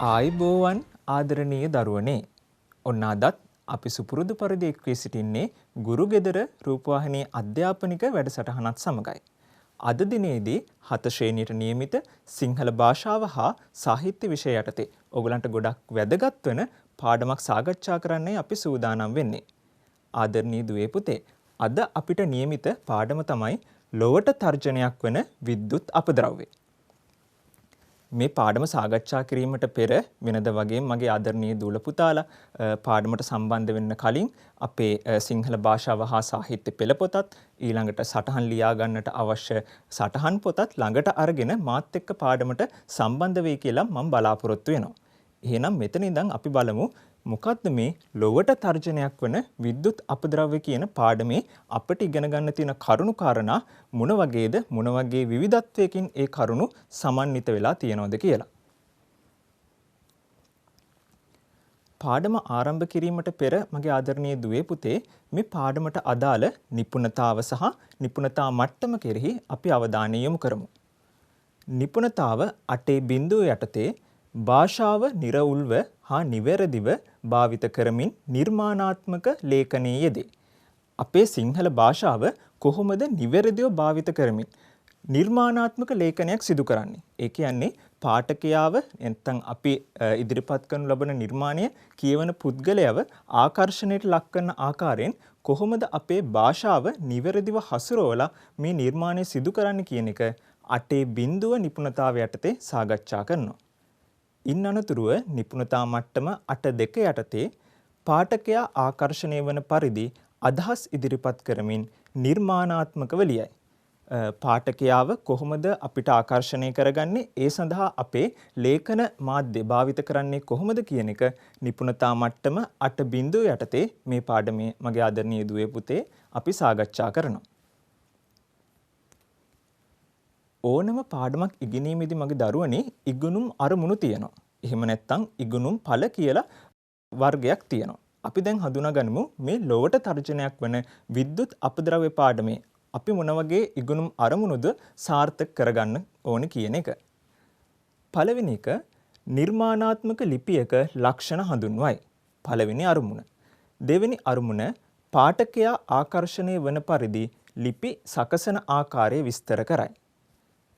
ආයිබෝවන් ආදරණීය දරුවනේ. ඔන්න අදත් අපි සුපුරුදු පරිදි එක් වී සිටින්නේ ගුරු ගෙදර රූපවාහිනී අධ්‍යාපනික වැඩසටහනත් සමගයි. අද දිනේදී 7 ශ්‍රේණියට නියමිත සිංහල භාෂාව හා සාහිත්‍ය විෂය යටතේ ඔයගලන්ට ගොඩක් වැදගත් වෙන පාඩමක් සාකච්ඡා කරන්නයි අපි සූදානම් වෙන්නේ. ආදරණීය දුවේ පුතේ, අද අපිට නියමිත පාඩම තමයි ලොවට තර්ජනයක් වන විද්‍යුත් අපද්‍රව්‍ය. මේ පාඩම සාකච්ඡා කිරීමට පෙර වෙනද වගේ මගේ ආදරණීය දූල පුතාලා පාඩමට සම්බන්ධ වෙන්න කලින් අපේ සිංහල භාෂාව හා සාහිත්‍ය පෙළ පොතත් ඊළඟට සටහන් ලියා ගන්නට අවශ්‍ය සටහන් පොතත් ළඟට අරගෙන මාත් එක්ක පාඩමට සම්බන්ධ වෙයි කියලා මම බලාපොරොත්තු වෙනවා. එහෙනම් මෙතන ඉඳන් අපි බලමු මොකද්ද මේ ලොවට තර්ජනයක් වන විද්‍යුත් අපද්‍රව්‍ය කියන පාඩමේ අපිට ඉගෙන ගන්න තියෙන කරුණු කාරණා මොන වගේද, මොන වගේ විවිධත්වයකින් ඒ කරුණු සමන්විත වෙලා තියෙනවද කියලා. පාඩම ආරම්භ කිරීමට පෙර මගේ ආදරණීය දුවේ පුතේ, මේ පාඩමට අදාළ නිපුණතාව සහ නිපුණතා මට්ටම කෙරෙහි අපි අවධානය යොමු කරමු. නිපුණතාව 8 බිඳුව යටතේ භාෂාව නිර්වුල්ව හා නිවැරදිව භාවිත කරමින් නිර්මාණාත්මක ලේඛනයේ යෙදේ. අපේ සිංහල භාෂාව කොහොමද නිවැරදිව භාවිත කරමින් නිර්මාණාත්මක ලේඛනයක් සිදු කරන්නේ? ඒ කියන්නේ පාඨකයාව නැත්නම් අපි ඉදිරිපත් කරනු ලබන නිර්මාණය කියවන පුද්ගලයාව ආකර්ෂණයට ලක් කරන ආකාරයෙන් කොහොමද අපේ භාෂාව නිවැරදිව හසුරවලා මේ නිර්මාණය සිදු කරන්නේ කියන එක 8 බිඳුව නිපුණතාව යටතේ සාකච්ඡා කරනවා. ඉන් අනතුරුව නිපුණතා මට්ටම 8.2 යටතේ පාඨකයා ආකර්ෂණය වන පරිදි අදහස් ඉදිරිපත් කරමින් නිර්මාණාත්මකව ලියයි. පාඨකයාව කොහොමද අපිට ආකර්ෂණය කරගන්නේ? ඒ සඳහා අපේ ලේඛන මාධ්‍ය භාවිත කරන්නේ කොහොමද කියන එක නිපුණතා මට්ටම 8 බිඳුව යටතේ මේ පාඩමේ මගේ ආදරණීය දුවේ පුතේ අපි සාකච්ඡා කරනවා. ඕනම පාඩමක් ඉගෙනීමේදී මගේ දරුවනේ ඉගෙනුම් අරමුණු තියෙනවා. එහෙම නැත්නම් ඉගෙනුම් ඵල කියලා වර්ගයක් තියෙනවා. අපි දැන් හඳුනාගනිමු මේ ලොවට තර්ජනයක් වන විද්‍යුත් අපද්‍රව්‍ය පාඩමේ අපි මොන වගේ ඉගෙනුම් අරමුණුද සාර්ථක කරගන්න ඕනේ කියන එක. පළවෙනි එක නිර්මාණාත්මක ලිපියක ලක්ෂණ හඳුන්වයි. පළවෙනි අරමුණ. දෙවෙනි අරමුණ පාඨකයා ආකර්ෂණය වන පරිදි ලිපි සකසන ආකාරය විස්තර කරයි.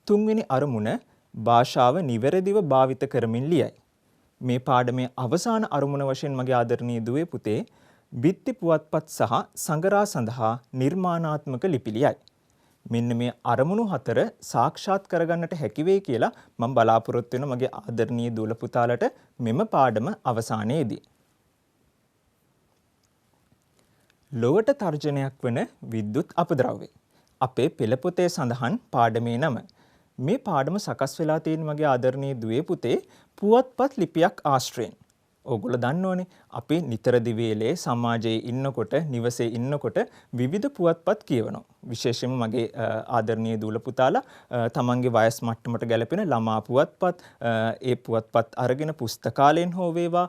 තුන්වෙනි අරමුණ භාෂාව නිවැරදිව භාවිත කරමින් ලියයි. මේ පාඩමේ අවසාන අරමුණ වශයෙන් මගේ ආදරණීය දුවේ පුතේ බිත්ති පුවත්පත් සහ සංගරා සඳහා නිර්මාණාත්මක ලිපි ලියයි. මෙන්න මේ අරමුණු 4 සාක්ෂාත් කරගන්නට හැකි වෙයි කියලා මම බලාපොරොත්තු වෙන මගේ ආදරණීය දූල පුතාලට මෙම පාඩම අවසානයේදී. ලොවට තර්ජනයක් වන විද්‍යුත් අපද්‍රව්‍ය. අපේ පෙළ පොතේ සඳහන් පාඩමේ නම. මේ පාඩම සකස් වෙලා තියෙන මගේ ආදරණීය දුවේ පුතේ පුවත්පත් ලිපියක් ආශ්‍රයෙන්. ඕගොල්ලෝ දන්නෝනේ අපි නිතර දිවේලේ සමාජයේ ඉන්නකොට, නිවසේ ඉන්නකොට විවිධ පුවත්පත් කියවනවා. විශේෂයෙන්ම මගේ ආදරණීය දූල පුතාලා තමන්ගේ වයස් මට්ටමට ගැලපෙන ළමා පුවත්පත් ඒ පුවත්පත් අරගෙන පුස්තකාලයෙන් හෝ වේවා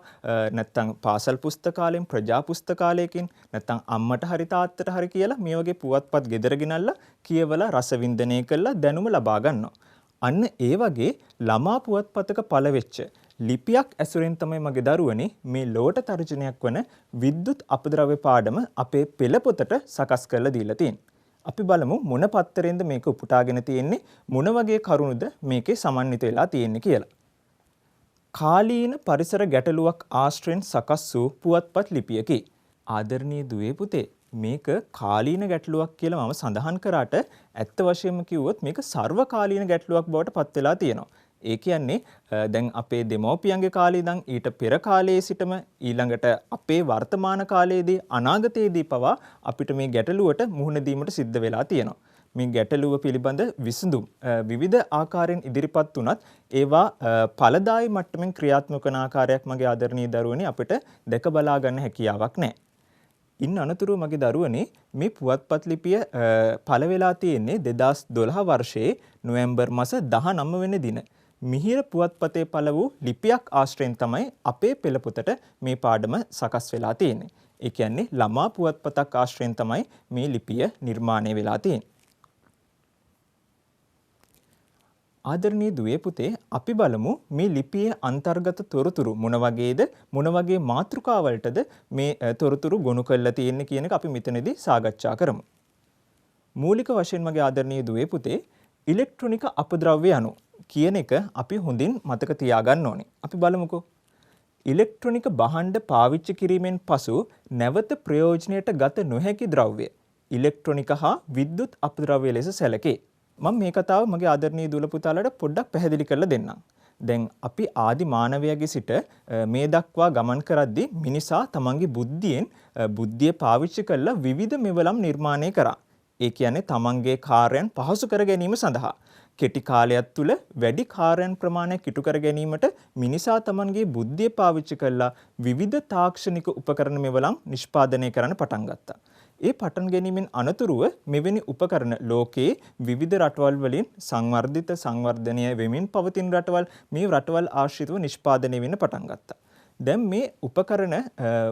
නැත්නම් පාසල් පුස්තකාලයෙන්, ප්‍රජා පුස්තකාලයකින් නැත්නම් අම්මට හරි තාත්තට හරි කියලා මේ වගේ පුවත්පත් ගෙදර ගෙනල්ලා කියවලා රස වින්දනය කරලා දැනුම ලබා ගන්නවා. අන්න ඒ වගේ ළමා පුවත්පතක පළවෙච්ච ලිපියක් ඇසුරෙන් තමයි මගේ දරුවනේ මේ ලොවට තර්ජනයක් වන විද්‍යුත් අපද්‍රව්‍ය පාඩම අපේ පෙළ පොතට සකස් කරලා දීලා තියෙන්නේ. අපි බලමු මොන පත්තරෙන්ද මේක උපුටාගෙන තියෙන්නේ, මොන වගේ කරුණුද මේකේ සමන්විත වෙලා තියෙන්නේ කියලා. කාලීන පරිසර ගැටලුවක් ආශ්‍රයෙන් සකස් වූ පුවත්පත් ලිපියකි. ආදරණීය දුවේ පුතේ, මේක කාලීන ගැටලුවක් කියලා මම සඳහන් කරාට ඇත්ත වශයෙන්ම කිව්වොත් මේක සර්වකාලීන ගැටලුවක් බවට පත් වෙලා තියෙනවා. ඒ කියන්නේ දැන් අපේ දෙමෝපියන්ගේ කාලේ ඉඳන් ඊට පෙර කාලයේ සිටම ඊළඟට අපේ වර්තමාන කාලයේදී අනාගතයේදී පවා අපිට මේ ගැටලුවට මුහුණ දීමට සිද්ධ වෙලා තියෙනවා. මේ ගැටලුව පිළිබඳ විසඳුම් විවිධ ආකාරයෙන් ඉදිරිපත් වුණත් ඒවා ඵලදායී මට්ටමින් ක්‍රියාත්මක වන ආකාරයක් මගේ ආදරණීය දරුවනේ අපිට දැක බලා ගන්න හැකියාවක් නැහැ. ඉන් අනතුරුව මගේ දරුවනේ මේ පුවත්පත් ලිපිය පළ වෙලා තියෙන්නේ 2012 වර්ෂයේ නොවැම්බර් මාස 19 වෙනි දින. මිහිර පුවත්පතේ පළ වූ ලිපියක් ආශ්‍රයෙන් තමයි අපේ පෙළ පොතට මේ පාඩම සකස් වෙලා තියෙන්නේ. ඒ කියන්නේ ළමා පුවත්පතක් ආශ්‍රයෙන් තමයි මේ ලිපිය නිර්මාණය වෙලා තියෙන්නේ. ආදරණීය දුවේ පුතේ අපි බලමු මේ ලිපියේ අන්තර්ගත තොරතුරු මොන වගේද මොන වගේ මාතෘකාවලටද මේ තොරතුරු ගොනු කරලා තියෙන්නේ කියන එක අපි මෙතනදී සාකච්ඡා කරමු. මූලික වශයෙන් මගේ ආදරණීය දුවේ පුතේ ඉලෙක්ට්‍රොනික අපද්‍රව්‍ය අණු කියන එක අපි හොඳින් මතක තියාගන්න ඕනේ. අපි බලමුකෝ. ඉලෙක්ට්‍රොනික භාණ්ඩ පාවිච්චි කිරීමෙන් පසු නැවත ප්‍රයෝජනයට ගත නොහැකි ද්‍රව්‍ය ඉලෙක්ට්‍රොනික හා විද්‍යුත් අපද්‍රව්‍ය ලෙස සැලකේ. මම මේ කතාව මගේ ආදරණීය දුල පුතාලට පොඩ්ඩක් පැහැදිලි කරලා දෙන්නම්. දැන් අපි ආදි මානවයාගේ සිට මේ දක්වා ගමන් කරද්දී මිනිසා තමන්ගේ බුද්ධිය පාවිච්චි කරලා විවිධ මෙවලම් නිර්මාණය කරා. ඒ කියන්නේ තමන්ගේ කාර්යයන් පහසු කර ගැනීම සඳහා කෙටි කාලයක් තුල වැඩි කාර්යයන් ප්‍රමාණයක් ඉටු කර ගැනීමට මිනිසා තමන්ගේ බුද්ධිය පාවිච්චි කරලා විවිධ තාක්ෂණික උපකරණ මෙවලම් නිෂ්පාදනය කරන්න පටන් ගත්තා. ඒ පටන් ගැනීමෙන් අනතුරුව මෙවැනි උපකරණ ලෝකයේ විවිධ රටවල් වලින් සංවර්ධනය වෙමින් පවතින රටවල් මේ රටවල් ආශ්‍රිතව නිෂ්පාදනය වෙන්න පටන් ගත්තා. දැන් මේ උපකරණ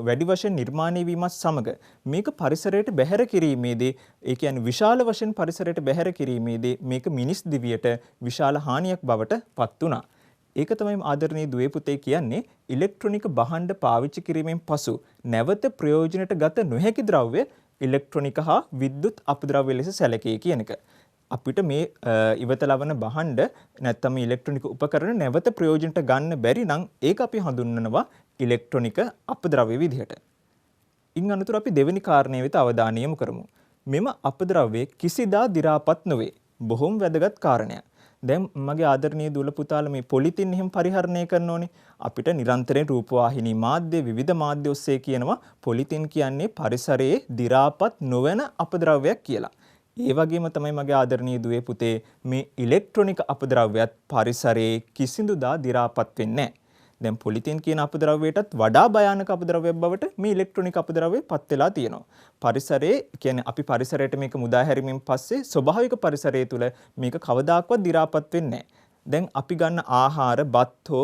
වැඩි වශයෙන් නිර්මාණය වීමත් සමග මේක පරිසරයට බැහැර කිරීමේදී ඒ කියන්නේ විශාල වශයෙන් පරිසරයට බැහැර කිරීමේදී මේක මිනිස් දිවියට විශාල හානියක් බවට පත් වුණා. ඒක තමයි ආදරණීය දුවේ පුතේ කියන්නේ ඉලෙක්ට්‍රොනික භාණ්ඩ පාවිච්චි කිරීමෙන් පසු නැවත ප්‍රයෝජනයට ගත නොහැකි ද්‍රව්‍ය ඉලෙක්ට්‍රොනික හා විද්‍යුත් අපද්‍රව්‍ය ලෙස සැලකේ කියන එක. අපිට මේ ඉවත ලබන භාණ්ඩ නැත්නම් ඉලෙක්ට්‍රොනික උපකරණ නැවත ප්‍රයෝජනට ගන්න බැරි නම් ඒක අපි හඳුන්වනවා ඉලෙක්ට්‍රොනික අපද්‍රව්‍ය විදිහට. ඉන් අනතුරු අපි දෙවෙනි කාරණය වෙත අවධානය යොමු කරමු. මෙම අපද්‍රව්‍ය කිසිදා දි รา පත් නොවේ. බොහොම වැදගත් කාරණයක්. දැන් මගේ ආදරණීය දුල පුතාලා මේ පොලිතින් එහෙම පරිහරණය කරන්න ඕනේ. අපිට නිරන්තරයෙන් රූපවාහිනී මාධ්‍ය විවිධ මාධ්‍ය ඔස්සේ කියනවා පොලිතින් කියන්නේ පරිසරයේ දි รา පත් නොවන අපද්‍රව්‍යයක් කියලා. ඒ වගේම තමයි මගේ ආදරණීය දුවේ පුතේ මේ ඉලෙක්ට්‍රොනික අපද්‍රව්‍යත් පරිසරයේ කිසිඳුදා දි รา පත් වෙන්නේ නැහැ. දැන් පොලිතින් කියන අපද්‍රව්‍යයටත් වඩා භයානක අපද්‍රව්‍යයක් බවට මේ ඉලෙක්ට්‍රොනික අපද්‍රව්‍ය පත් වෙලා තියෙනවා. පරිසරයේ කියන්නේ අපි පරිසරයට මේක මුදා හැරීමෙන් පස්සේ ස්වභාවික පරිසරය තුළ මේක කවදාකවත් දි รา පත් වෙන්නේ නැහැ. දැන් අපි ගන්න ආහාර බත් හෝ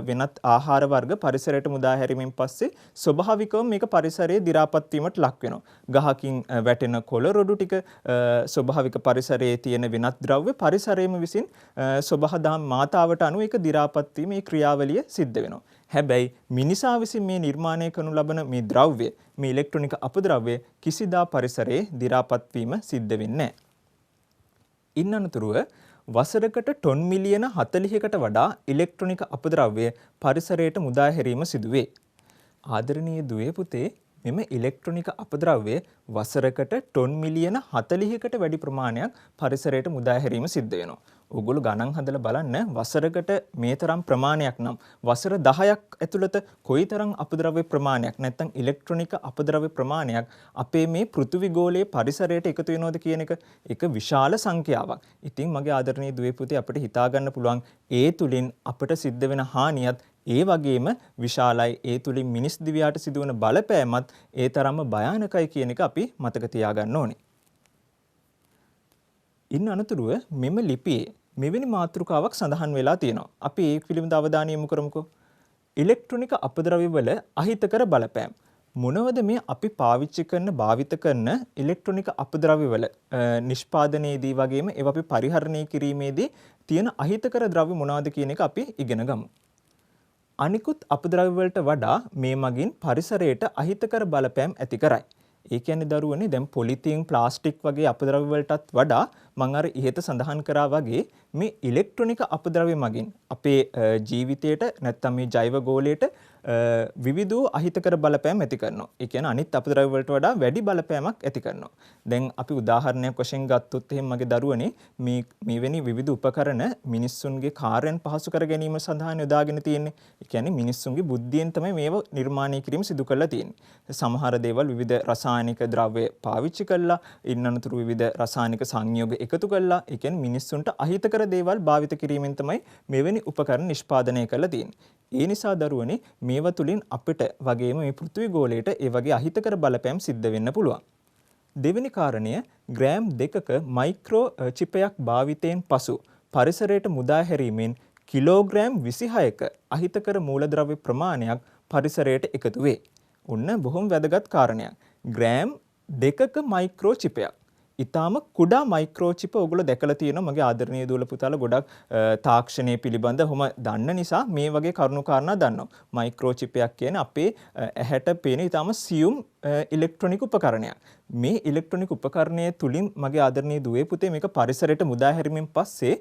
වෙනත් ආහාර වර්ග පරිසරයට මුදා හැරීමෙන් පස්සේ ස්වභාවිකවම මේක පරිසරයේ දි รา පත් වීමට ලක් වෙනවා. ගහකින් වැටෙන කොළ රොඩු ටික ස්වභාවික පරිසරයේ තියෙන වෙනත් ද්‍රව්‍ය පරිසරයේම විසින් ස්වභාවදහම් මාතාවට අනුව ඒක දි รา පත් වීම මේ ක්‍රියාවලිය සිද්ධ වෙනවා. හැබැයි මිනිසා විසින් මේ නිර්මාණය කරනු ලබන මේ ද්‍රව්‍ය මේ ඉලෙක්ට්‍රොනික අපද්‍රව්‍ය කිසිදා පරිසරයේ දි รา පත් වීම සිද්ධ වෙන්නේ නැහැ. ඉන් අනතුරුව වසරකට ටොන් මිලියන 40කට වඩා ඉලෙක්ට්‍රොනික අපද්‍රව්‍ය පරිසරයට මුදා හැරීම සිදුවේ. ආදරණීය දුවේ පුතේ මෙම ඉලෙක්ට්‍රොනික අපද්‍රව්‍ය වසරකට ටොන් මිලියන 40කට වැඩි ප්‍රමාණයක් පරිසරයට මුදා හැරීම සිද්ධ වෙනවා. ඔයගොල්ලෝ ගණන් හදලා බලන්න වසරකට මේ තරම් ප්‍රමාණයක් නම් වසර 10ක් ඇතුළත කොයිතරම් අපද්‍රව්‍ය ප්‍රමාණයක් නැත්නම් ඉලෙක්ට්‍රොනික අපද්‍රව්‍ය ප්‍රමාණයක් අපේ මේ පෘථිවි ගෝලයේ පරිසරයට එකතු වෙනවද කියන එක විශාල සංඛ්‍යාවක්. ඉතින් මගේ ආදරණීය දුවේ පුතේ අපිට හිතා ගන්න පුළුවන් ඒ තුලින් අපිට සිද්ධ වෙන හානියත් ඒ වගේම විශාලයි. ඒ තුලින් මිනිස් දිවියට සිදුවන බලපෑමත් ඒ තරම්ම භයානකයි කියන එක අපි මතක තියාගන්න ඕනේ. ඉන් අනතුරුව මෙම ලිපියේ මෙවැනි මාතෘකාවක් සඳහන් වෙලා තියෙනවා. අපි ඒ පිළිබඳ අවධානය යොමු කරමුකෝ. ඉලෙක්ට්‍රොනික අපද්‍රව්‍ය වල අහිතකර බලපෑම්. මොනවද මේ අපි භාවිත කරන ඉලෙක්ට්‍රොනික අපද්‍රව්‍ය වල නිෂ්පාදනයේදී වගේම ඒවා අපි පරිහරණය කිරීමේදී තියෙන අහිතකර ද්‍රව්‍ය මොනවද කියන එක අපි ඉගෙන ගමු. අනිකුත් අපද්‍රව්‍ය වලට වඩා මේ මගින් පරිසරයට අහිතකර බලපෑම් ඇති කරයි. ඒ කියන්නේ දරුවනේ දැන් පොලිතින් ප්ලාස්ටික් වගේ අපද්‍රව්‍ය වලටත් වඩා මම අර ඉහත සඳහන් කරා වගේ මේ ඉලෙක්ට්‍රොනික අපද්‍රව්‍ය මගින් අපේ ජීවිතයට නැත්නම් මේ ජෛව ගෝලයට විවිධ අහිතකර බලපෑම් ඇති කරනවා. ඒ කියන්නේ අනිත් අපද්‍රව්‍ය වලට වඩා වැඩි බලපෑමක් ඇති කරනවා. දැන් අපි උදාහරණයක් වශයෙන් ගත්තොත් එහෙනම් මගේ දරුවනේ මේවැනි විවිධ උපකරණ මිනිස්සුන්ගේ කාර්යයන් පහසු කර ගැනීම සඳහා යොදාගෙන තියෙන්නේ. ඒ කියන්නේ මිනිස්සුන්ගේ බුද්ධියෙන් තමයි මේව නිර්මාණය කිරීම සිදු කරලා තියෙන්නේ. සමහර දේවල් විවිධ රසායනික ද්‍රව්‍ය පාවිච්චි කරලා ඉන්නතුරු විවිධ රසායනික සංයෝග එකතු කරලා ඒ කියන්නේ මිනිස්සුන්ට අහිතකර දේවල් භාවිත කිරීමෙන් තමයි මෙවැනි උපකරණ නිෂ්පාදනය කරලා තියෙන්නේ. ඒ නිසා දරුවනේ මේවා තුලින් අපිට වගේම මේ පෘථිවි ගෝලයට ඒ වගේ අහිතකර බලපෑම් සිද්ධ වෙන්න පුළුවන්. දෙවෙනි කාරණය ග්‍රෑම් 2ක මයික්‍රෝ චිපයක් භාවිතයෙන් පසු පරිසරයට මුදා හැරීමෙන් කිලෝග්‍රෑම් 26ක අහිතකර මූලද්‍රව්‍ය ප්‍රමාණයක් පරිසරයට එකතු වේ. ඔන්න බොහොම වැදගත් කාරණයක්. ග්‍රෑම් 2ක මයික්‍රෝ චිපයක්. ඊටාම කුඩා මයික්‍රෝචිප් ඔයගොල්ලෝ දැකලා තියෙනවා මගේ ආදරණීය දූල පුතාලා ගොඩක් තාක්ෂණය පිළිබඳ ඔහොම දන්න නිසා මේ වගේ කරුණු කාරණා දන්නවා. මයික්‍රෝචිප් එකක් කියන්නේ අපේ ඇහැට පේන ඊටාම සියුම් ඉලෙක්ට්‍රොනික උපකරණයක්. මේ ඉලෙක්ට්‍රොනික උපකරණය තුලින් මගේ ආදරණීය දුවේ පුතේ මේක පරිසරයට මුදා හැරීමෙන් පස්සේ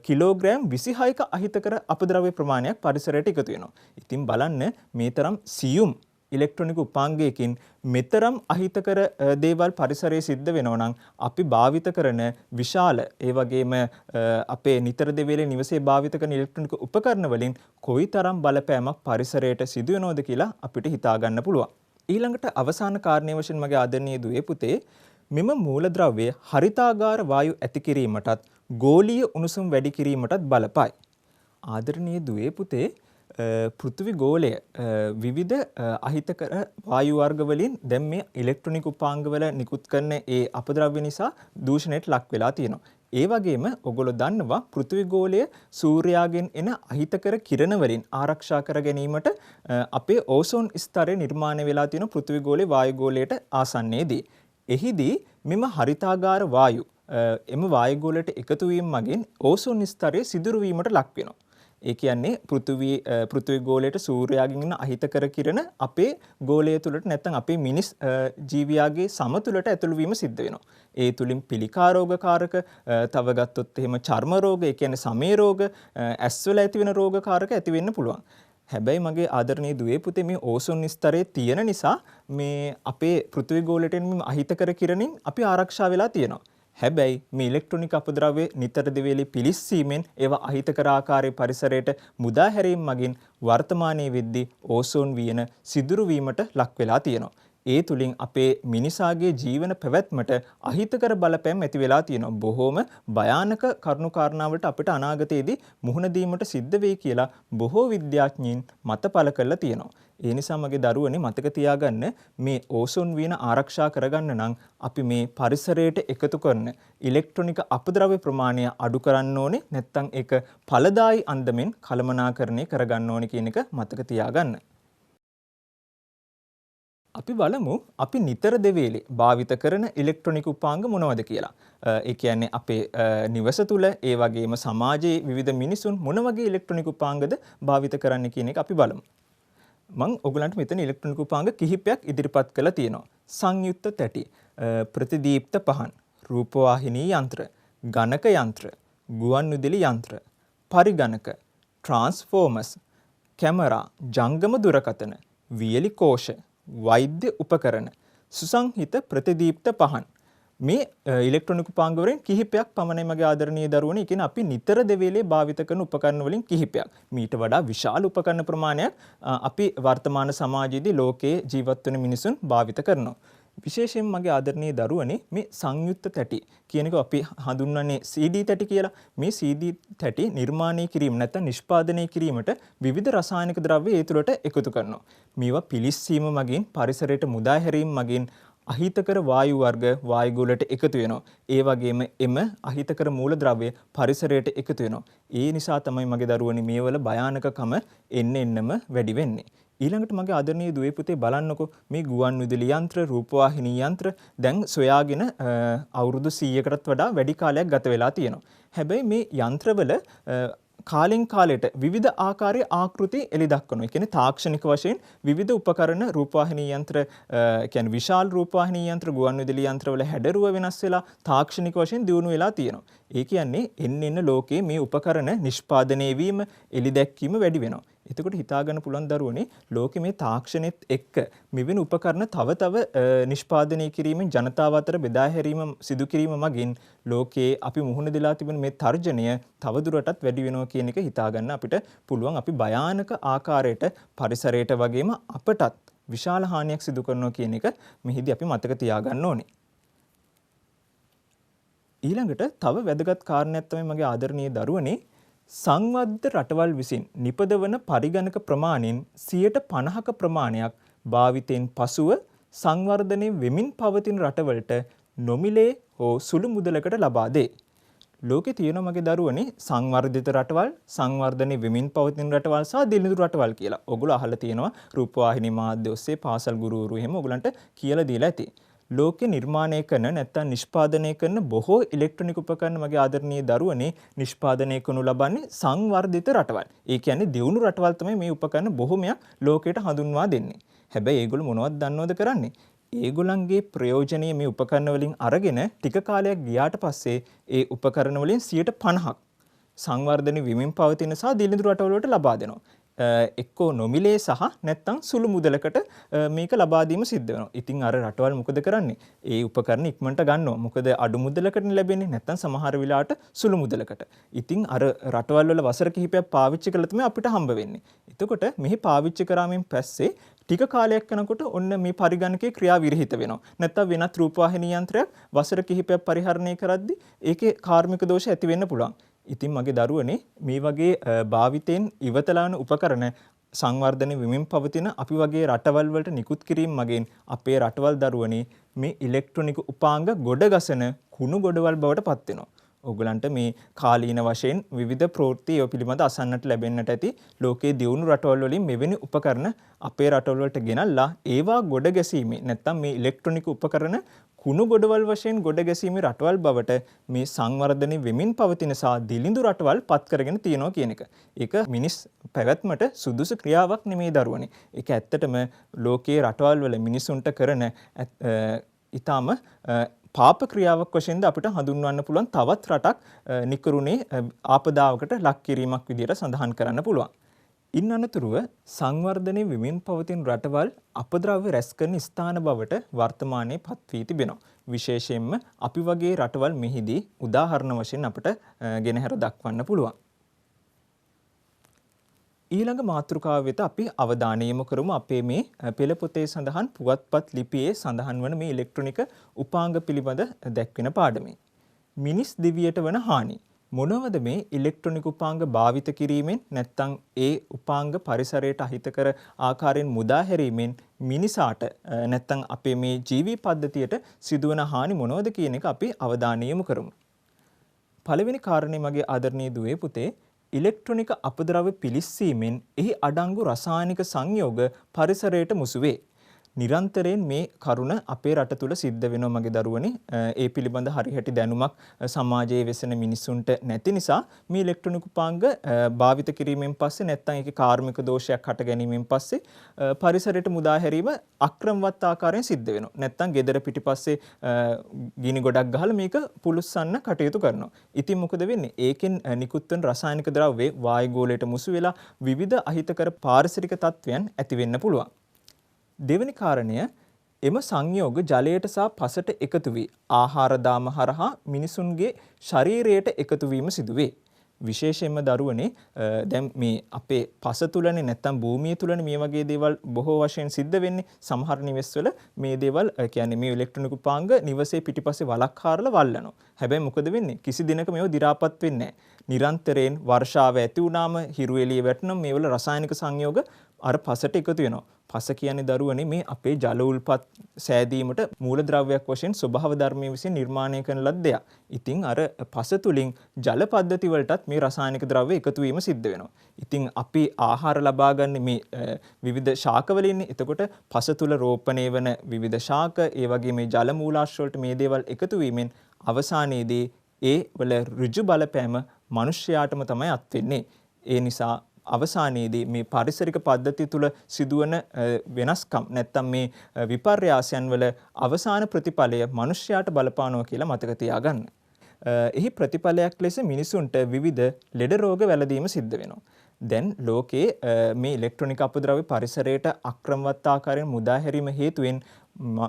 කිලෝග්‍රෑම් 26ක අහිතකර අපද්‍රව්‍ය ප්‍රමාණයක් පරිසරයට එකතු වෙනවා. ඉතින් බලන්න මේ තරම් සියුම් ඉලෙක්ට්‍රොනික උපාංගයකින් මෙතරම් අහිතකර දේවල් පරිසරයේ සිද්ධ වෙනවා නම් අපි භාවිත කරන විශාල ඒ වගේම අපේ නිතර දෙවේලේ නිවසේ භාවිත කරන ඉලෙක්ට්‍රොනික උපකරණ වලින් කොයිතරම් බලපෑමක් පරිසරයට සිදු වෙනවද කියලා අපිට හිතා ගන්න පුළුවන්. ඊළඟට අවසාන කාරණේ වශයෙන් මගේ ආදරණීය දුවේ පුතේ මෙම මූලද්‍රව්‍ය හරිතාගාර වායු ඇති කිරීමටත් ගෝලීය උණුසුම් වැඩි කිරීමටත් බලපායි. ආදරණීය දුවේ පුතේ පෘථිවි ගෝලය විවිධ අහිතකර වායු වර්ග වලින් දැන් මේ ඉලෙක්ට්‍රොනික උපාංග වල නිකුත් කරන ඒ අපද්‍රව්‍ය නිසා දූෂණයට ලක් වෙලා තියෙනවා. ඒ වගේම ඔයගොල්ලෝ දන්නවා පෘථිවි ගෝලය සූර්යාගෙන් එන අහිතකර කිරණ වලින් ආරක්ෂා කර ගැනීමට අපේ ඕසෝන් ස්තරය නිර්මාණය වෙලා තියෙන පෘථිවි ගෝලයේ වායු ගෝලයට ආසන්නයේදී. එහිදී මෙම හරිතාගාර වායු එම වායු ගෝලයට එකතු වීම මගින් ඕසෝන් ස්තරය සිදුරු වීමට ලක් වෙනවා. ඒ කියන්නේ පෘථිවි ගෝලයට සූර්යාගෙන් එන අහිතකර කිරණ අපේ ගෝලය තුළට නැත්නම් අපේ මිනිස් ජීවියාගේ සම තුළට ඇතුළු වීම සිද්ධ වෙනවා. ඒ තුලින් පිළිකා රෝගකාරක තව ගත්තොත් එහෙම චර්ම රෝග, ඒ කියන්නේ සමේ රෝග, ඇස්වල ඇති වෙන රෝගකාරක ඇති වෙන්න පුළුවන්. හැබැයි මගේ ආදරණීය දුවේ පුතේ මේ ඕසෝන් ස්තරයේ තියෙන නිසා මේ අපේ පෘථිවි ගෝලයට එන අහිතකර කිරණින් අපි ආරක්ෂා වෙලා තියෙනවා. හැබැයි මේ ඉලෙක්ට්‍රොනික අපද්‍රව්‍ය නිතර දෙවේලේ පිලිස්සීමෙන් ඒවා අහිතකර ආකාරයේ පරිසරයට මුදා හැරීම මගින් වර්තමානයේ වෙද්දී ඕසෝන් වියන සිදුරු වීමට ලක් වෙලා තියෙනවා. ඒ තුලින් අපේ මිනිසාගේ ජීවන පැවැත්මට අහිතකර බලපෑම් ඇති වෙලා තියෙනවා. බොහෝම භයානක කරුණු කාරණාවලට අපිට අනාගතයේදී මුහුණ දීමට සිද්ධ වෙයි කියලා බොහෝ විද්‍යාඥයින් මත පළ කරලා තියෙනවා. ඒ නිසා මගේ දරුවනේ මතක තියාගන්න මේ ඕසෝන් වියන ආරක්ෂා කරගන්න නම් අපි මේ පරිසරයට එකතු කරන ඉලෙක්ට්‍රොනික අපද්‍රව්‍ය ප්‍රමාණය අඩු කරන්න ඕනේ. නැත්නම් ඒක ඵලදායි අන්දමින් කළමනාකරණය කරගන්න ඕනේ කියන එක මතක තියාගන්න. අපි බලමු අපි නිතර දෙවේලේ භාවිත කරන ඉලෙක්ට්‍රොනික උපාංග මොනවද කියලා. ඒ කියන්නේ අපේ නිවස තුල ඒ වගේම සමාජයේ විවිධ මිනිසුන් මොන වගේ ඉලෙක්ට්‍රොනික උපාංගද භාවිත කරන්න කියන එක අපි බලමු. මම ඔයගලන්ට මෙතන ඉලෙක්ට්‍රොනික උපාංග කිහිපයක් ඉදිරිපත් කරලා තියෙනවා. සංයුක්ත තැටි, ප්‍රතිදීප්ත පහන්, රූපවාහිනී යන්ත්‍ර, ගණක යන්ත්‍ර, ගුවන්විදුලි යන්ත්‍ර, පරිගණක, ට්‍රාන්ස්ෆෝමර්ස්, කැමරා, ජංගම දුරකථන, වියලි කෝෂ, වෛද්‍ය උපකරණ, සුසංහිත ප්‍රතිදීප්ත පහන්. මේ ඉලෙක්ට්‍රොනික උපාංග වලින් කිහිපයක් පමණයි මගේ ආදරණීය දරුවනේ. කියන්නේ අපි නිතර දෙවේලේ භාවිත කරන උපකරණ වලින් කිහිපයක්. මීට වඩා විශාල උපකරණ ප්‍රමාණයක් අපි වර්තමාන සමාජයේදී ලෝකයේ ජීවත් වෙන මිනිසුන් භාවිත කරනවා. විශේෂයෙන් මගේ ආදරණීය දරුවනේ මේ සංයුක්ත තැටි කියන එක අපි හඳුන්වන්නේ CD තැටි කියලා. මේ CD තැටි නිර්මාණය කිරීම නැත්නම් නිෂ්පාදනය කිරීමට විවිධ රසායනික ද්‍රව්‍ය ඒ තුළට එකතු කරනවා. මේවා පිලිස්සීම මගින් පරිසරයට මුදා හැරීම මගින් අහිතකර වායු වර්ග වායු ගෝලයට එකතු වෙනවා. ඒ වගේම එම අහිතකර මූලද්‍රව්‍ය පරිසරයට එකතු වෙනවා. ඒ නිසා තමයි මගේ දරුවනේ මේවල භයානකකම එන්නම වැඩි වෙන්නේ. ඊළඟට මගේ ආදරණීය දුවේ පුතේ බලන්නකෝ මේ ගුවන් විදුලි යන්ත්‍ර, රූපවාහිනී යන්ත්‍ර දැන් සොයාගෙන අවුරුදු 100කටත් වඩා වැඩි කාලයක් ගත වෙලා තියෙනවා. හැබැයි මේ යන්ත්‍රවල කාලෙන් කාලයට විවිධ ආකාරයේ ආකෘති එලි දක්වනවා. ඒ කියන්නේ තාක්ෂණික වශයෙන් විවිධ උපකරණ රූපවාහිනී යන්ත්‍ර කියන්නේ විශාල රූපවාහිනී යන්ත්‍ර ගුවන් විදුලි යන්ත්‍රවල හැඩරුව වෙනස් වෙලා තාක්ෂණික වශයෙන් දියුණු වෙලා තියෙනවා. ඒ කියන්නේ එන්න ලෝකයේ මේ උපකරණ නිෂ්පාදනය වීම එලි දැක්වීම වැඩි වෙනවා. එතකොට හිතා ගන්න පුළුවන් දරුවනේ ලෝකෙ මේ තාක්ෂණෙත් එක්ක මෙවැනි උපකරණ තව නිෂ්පාදනය කිරීමෙන් ජනතාව අතර බෙදා හැරීම සිදු කිරීම මගින් ලෝකයේ අපි මුහුණ දෙලා තිබෙන මේ තර්ජනය තවදුරටත් වැඩි වෙනවා කියන එක හිතා ගන්න අපිට පුළුවන්. අපි භයානක ආකාරයට පරිසරයට වගේම අපටත් විශාල හානියක් සිදු කරනවා කියන එක මෙහිදී අපි මතක තියාගන්න ඕනේ. ඊළඟට තව වැදගත් කාරණයක් තමයි මගේ ආදරණීය දරුවනේ සංවර්ධ රටවල් විසින් නිපදවන පරිගණක ප්‍රමාණයෙන් 50% ප්‍රමාණයක් භාවිතයෙන් පසුව සංවර්ධනය වෙමින් පවතින රටවලට නොමිලේ හෝ සුළු මුදලකට ලබා දේ. ලෝකේ තියෙන මගේ දරුවනේ සංවර්ධිත රටවල්, සංවර්ධනය වෙමින් පවතින රටවල් සහ දිලිඳු රටවල් කියලා. ඔයගොල්ලෝ අහලා තියෙනවා රූපවාහිනී මාධ්‍ය ඔස්සේ පාසල් ගුරුවරු එහෙම ඔයගලන්ට කියලා දීලා ඇති. ලෝකේ නිර්මාණය කරන නැත්නම් නිෂ්පාදනය කරන බොහෝ ඉලෙක්ට්‍රොනික උපකරණ මගේ ආදරණීය දරුවනේ නිෂ්පාදනය කරනු ලබන්නේ සංවර්ධිත රටවල්. ඒ කියන්නේ දියුණු රටවල් තමයි මේ උපකරණ බොහොමයක් ලෝකයට හඳුන්වා දෙන්නේ. හැබැයි ඒගොල්ලෝ මොනවද දන්නවද කරන්නේ? ඒගොල්ලන්ගේ ප්‍රයෝජනීය මේ උපකරණ වලින් අරගෙන ටික කාලයක් ගියාට පස්සේ ඒ උපකරණ වලින් 50% සංවර්ධන වෙමින් පවතින සහ දිලිඳු රටවල් වලට ලබා දෙනවා. එක්කෝ නොමිලේ සහ නැත්නම් සුළු මුදලකට මේක ලබා දීම සිද්ධ වෙනවා. ඉතින් අර රටවල් මොකද කරන්නේ? ඒ උපකරණ ඉක්මනට ගන්නවා. මොකද අඩු මුදලකට ලැබෙන්නේ නැත්නම් සමහර වෙලාවට සුළු මුදලකට. ඉතින් අර රටවල් වල වසර කිහිපයක් පාවිච්චි කළා තමයි අපිට හම්බ වෙන්නේ. එතකොට මෙහි පාවිච්චි කරාමින් පස්සේ ටික කාලයක් යනකොට ඔන්න මේ පරිගණකයේ ක්‍රියා විරහිත වෙනවා. නැත්නම් වෙනත් රූපවාහිනී යන්ත්‍රයක් වසර කිහිපයක් පරිහරණය කරද්දී ඒකේ කාර්මික දෝෂ ඇති වෙන්න පුළුවන්. ඉතින් මගේ දරුවනේ මේ වගේ භාවිතෙන් ඉවතලාන උපකරණ සංවර්ධන වෙමින් පවතින අපි වගේ රටවල් වලට නිකුත් කිරීම මගින් අපේ රටවල් දරුවනේ මේ ඉලෙක්ට්‍රොනික උපාංග ගොඩගසන කුණු ගොඩවල් බවට පත් වෙනවා. ඕගලන්ට මේ කාලීන වශයෙන් විවිධ ප්‍රවෘත්ති ඒ පිළිබඳ අසන්නට ලැබෙන්නට ඇති. ලෝකයේ දියුණු රටවල් වලින් මෙවැනි උපකරණ අපේ රටවල් වලට ගෙනල්ලා ඒවා ගොඩ ගැසීමේ නැත්නම් මේ ඉලෙක්ට්‍රොනික උපකරණ කුණු ගොඩවල් වශයෙන් ගොඩ ගැසීමේ රටවල් බවට මේ සංවර්ධනය වෙමින් පවතින සා දිලිඳු රටවල් පත් කරගෙන තියෙනවා කියන එක. ඒක මිනිස් පැවැත්මට සුදුසු ක්‍රියාවක් නෙමේ දරුවනේ. ඒක ඇත්තටම ලෝකයේ රටවල් වල මිනිසුන්ට කරන ඊටාම පාප ක්‍රියාවක් වශයෙන්ද අපිට හඳුන්වන්න පුළුවන් තවත් රටක් නිකරුණේ ආපදාවකට ලක් කිරීමක් විදිහට සඳහන් කරන්න පුළුවන්. ඉන් අනතුරුව සංවර්ධනයේ වෙමින් පවතින රටවල් අපද්‍රව්‍ය රැස් කරන ස්ථාන බවට වර්තමානයේ පත් වී තිබෙනවා. විශේෂයෙන්ම අපි වගේ රටවල් මෙහිදී උදාහරණ වශයෙන් අපිට ගෙනහැර දක්වන්න පුළුවන්. ඊළඟ මාතෘකාව වෙත අපි අවධානය යොමු කරමු අපේ මේ පෙළ පොතේ සඳහන් පුවත්පත් ලිපියේ සඳහන් වන මේ ඉලෙක්ට්‍රොනික උපාංග පිළිබඳ දැක්වෙන පාඩමේ. මිනිස් දිවියට වන හානි. මොනවද මේ ඉලෙක්ට්‍රොනික උපාංග භාවිත කිරීමෙන් නැත්නම් ඒ උපාංග පරිසරයට අහිතකර ආකාරයෙන් මුදා හැරීමෙන් මිනිසාට නැත්නම් අපේ මේ ජීවි පද්ධතියට සිදුවන හානි මොනවද කියන එක අපි අවධානය යොමු කරමු. පළවෙනි කාරණේ මගේ ආදරණීය දුවේ පුතේ ඉලෙක්ට්‍රොනික අපද්‍රව්‍ය පිලිස්සීමෙන් එහි අඩංගු රසායනික සංයෝග පරිසරයට මුසු වේ. නිරන්තරයෙන් මේ කරුණ අපේ රට තුල සිද්ධ වෙනවා මගේ දරුවනේ. ඒ පිළිබඳ හරිහැටි දැනුමක් සමාජයේ වෙසෙන මිනිසුන්ට නැති නිසා මේ ඉලෙක්ට්‍රොනික උපාංග භාවිත කිරීමෙන් පස්සේ නැත්නම් ඒකේ කාර්මික දෝෂයක් හට ගැනීමෙන් පස්සේ පරිසරයට මුදා හැරීම අක්‍රමවත් ආකාරයෙන් සිද්ධ වෙනවා. නැත්නම් ගෙදර පිටිපස්සේ ගිනි ගොඩක් ගහලා මේක පුලුස්සන්න කටයුතු කරනවා. ඉතින් මොකද වෙන්නේ? ඒකෙන් නිකුත් වන රසායනික ද්‍රව්‍ය වායුගෝලයට මුසු වෙලා විවිධ අහිතකර පාරිසරික තත්ත්වයන් ඇති වෙන්න පුළුවන්. දෙවැනි කාරණය එම සංයෝග ජලයට සහ පසට එකතු වී ආහාර දාම හරහා මිනිසුන්ගේ ශරීරයට එකතු වීම සිදු වේ. විශේෂයෙන්ම දරුවනේ දැන් මේ අපේ පස තුලනේ නැත්තම් භූමිය තුලනේ මේ වගේ දේවල් බොහෝ වශයෙන් සිද්ධ වෙන්නේ. සමහර නිවෙස්වල මේ දේවල් කියන්නේ මේ ඉලෙක්ට්‍රොනික උපාංග නිවසේ පිටිපස්සේ වලක් හරලා වල්ලනවා. හැබැයි මොකද වෙන්නේ? කිසි දිනක මේව දි รา පත් වෙන්නේ නැහැ. නිරන්තරයෙන් වර්ෂාව ඇති වුණාම හිරු එළිය වැටෙනම මේවල රසායනික සංයෝග අර පසට එකතු වෙනවා. පස කියන්නේ දරුවනේ මේ අපේ ජල උල්පත් සෑදීමට මූලද්‍රව්‍යයක් වශයෙන් ස්වභාව ධර්මයේ විසින් නිර්මාණය කරන ලද දෙයක්. ඉතින් අර පස තුලින් ජල පද්ධති වලටත් මේ රසායනික ද්‍රව්‍ය එකතු වීම සිද්ධ වෙනවා. ඉතින් අපි ආහාර ලබා ගන්න මේ විවිධ ශාක වලින්නේ. එතකොට පස තුල රෝපණය වන විවිධ ශාක, ඒ වගේ මේ ජල මූලාශ්‍ර වලට මේ දේවල් එකතු වීමෙන් අවසානයේදී ඒ වල ඍජු බලපෑම මිනිස්යාටම තමයි අත් වෙන්නේ. ඒ නිසා අවසානයේදී මේ පාරිසරික පද්ධතිය තුළ සිදුවන වෙනස්කම් නැත්තම් මේ විපර්යාසයන් වල අවසාන ප්‍රතිඵලය මිනිස්යාට බලපානවා කියලා මතක තියාගන්න. එහි ප්‍රතිඵලයක් ලෙස මිනිසුන්ට විවිධ ලෙඩ රෝග වැළඳීම සිද්ධ වෙනවා. දැන් ලෝකයේ මේ ඉලෙක්ට්‍රොනික අපද්‍රව්‍ය පරිසරයට අක්‍රමවත් ආකාරයෙන් මුදා හැරීම හේතුවෙන්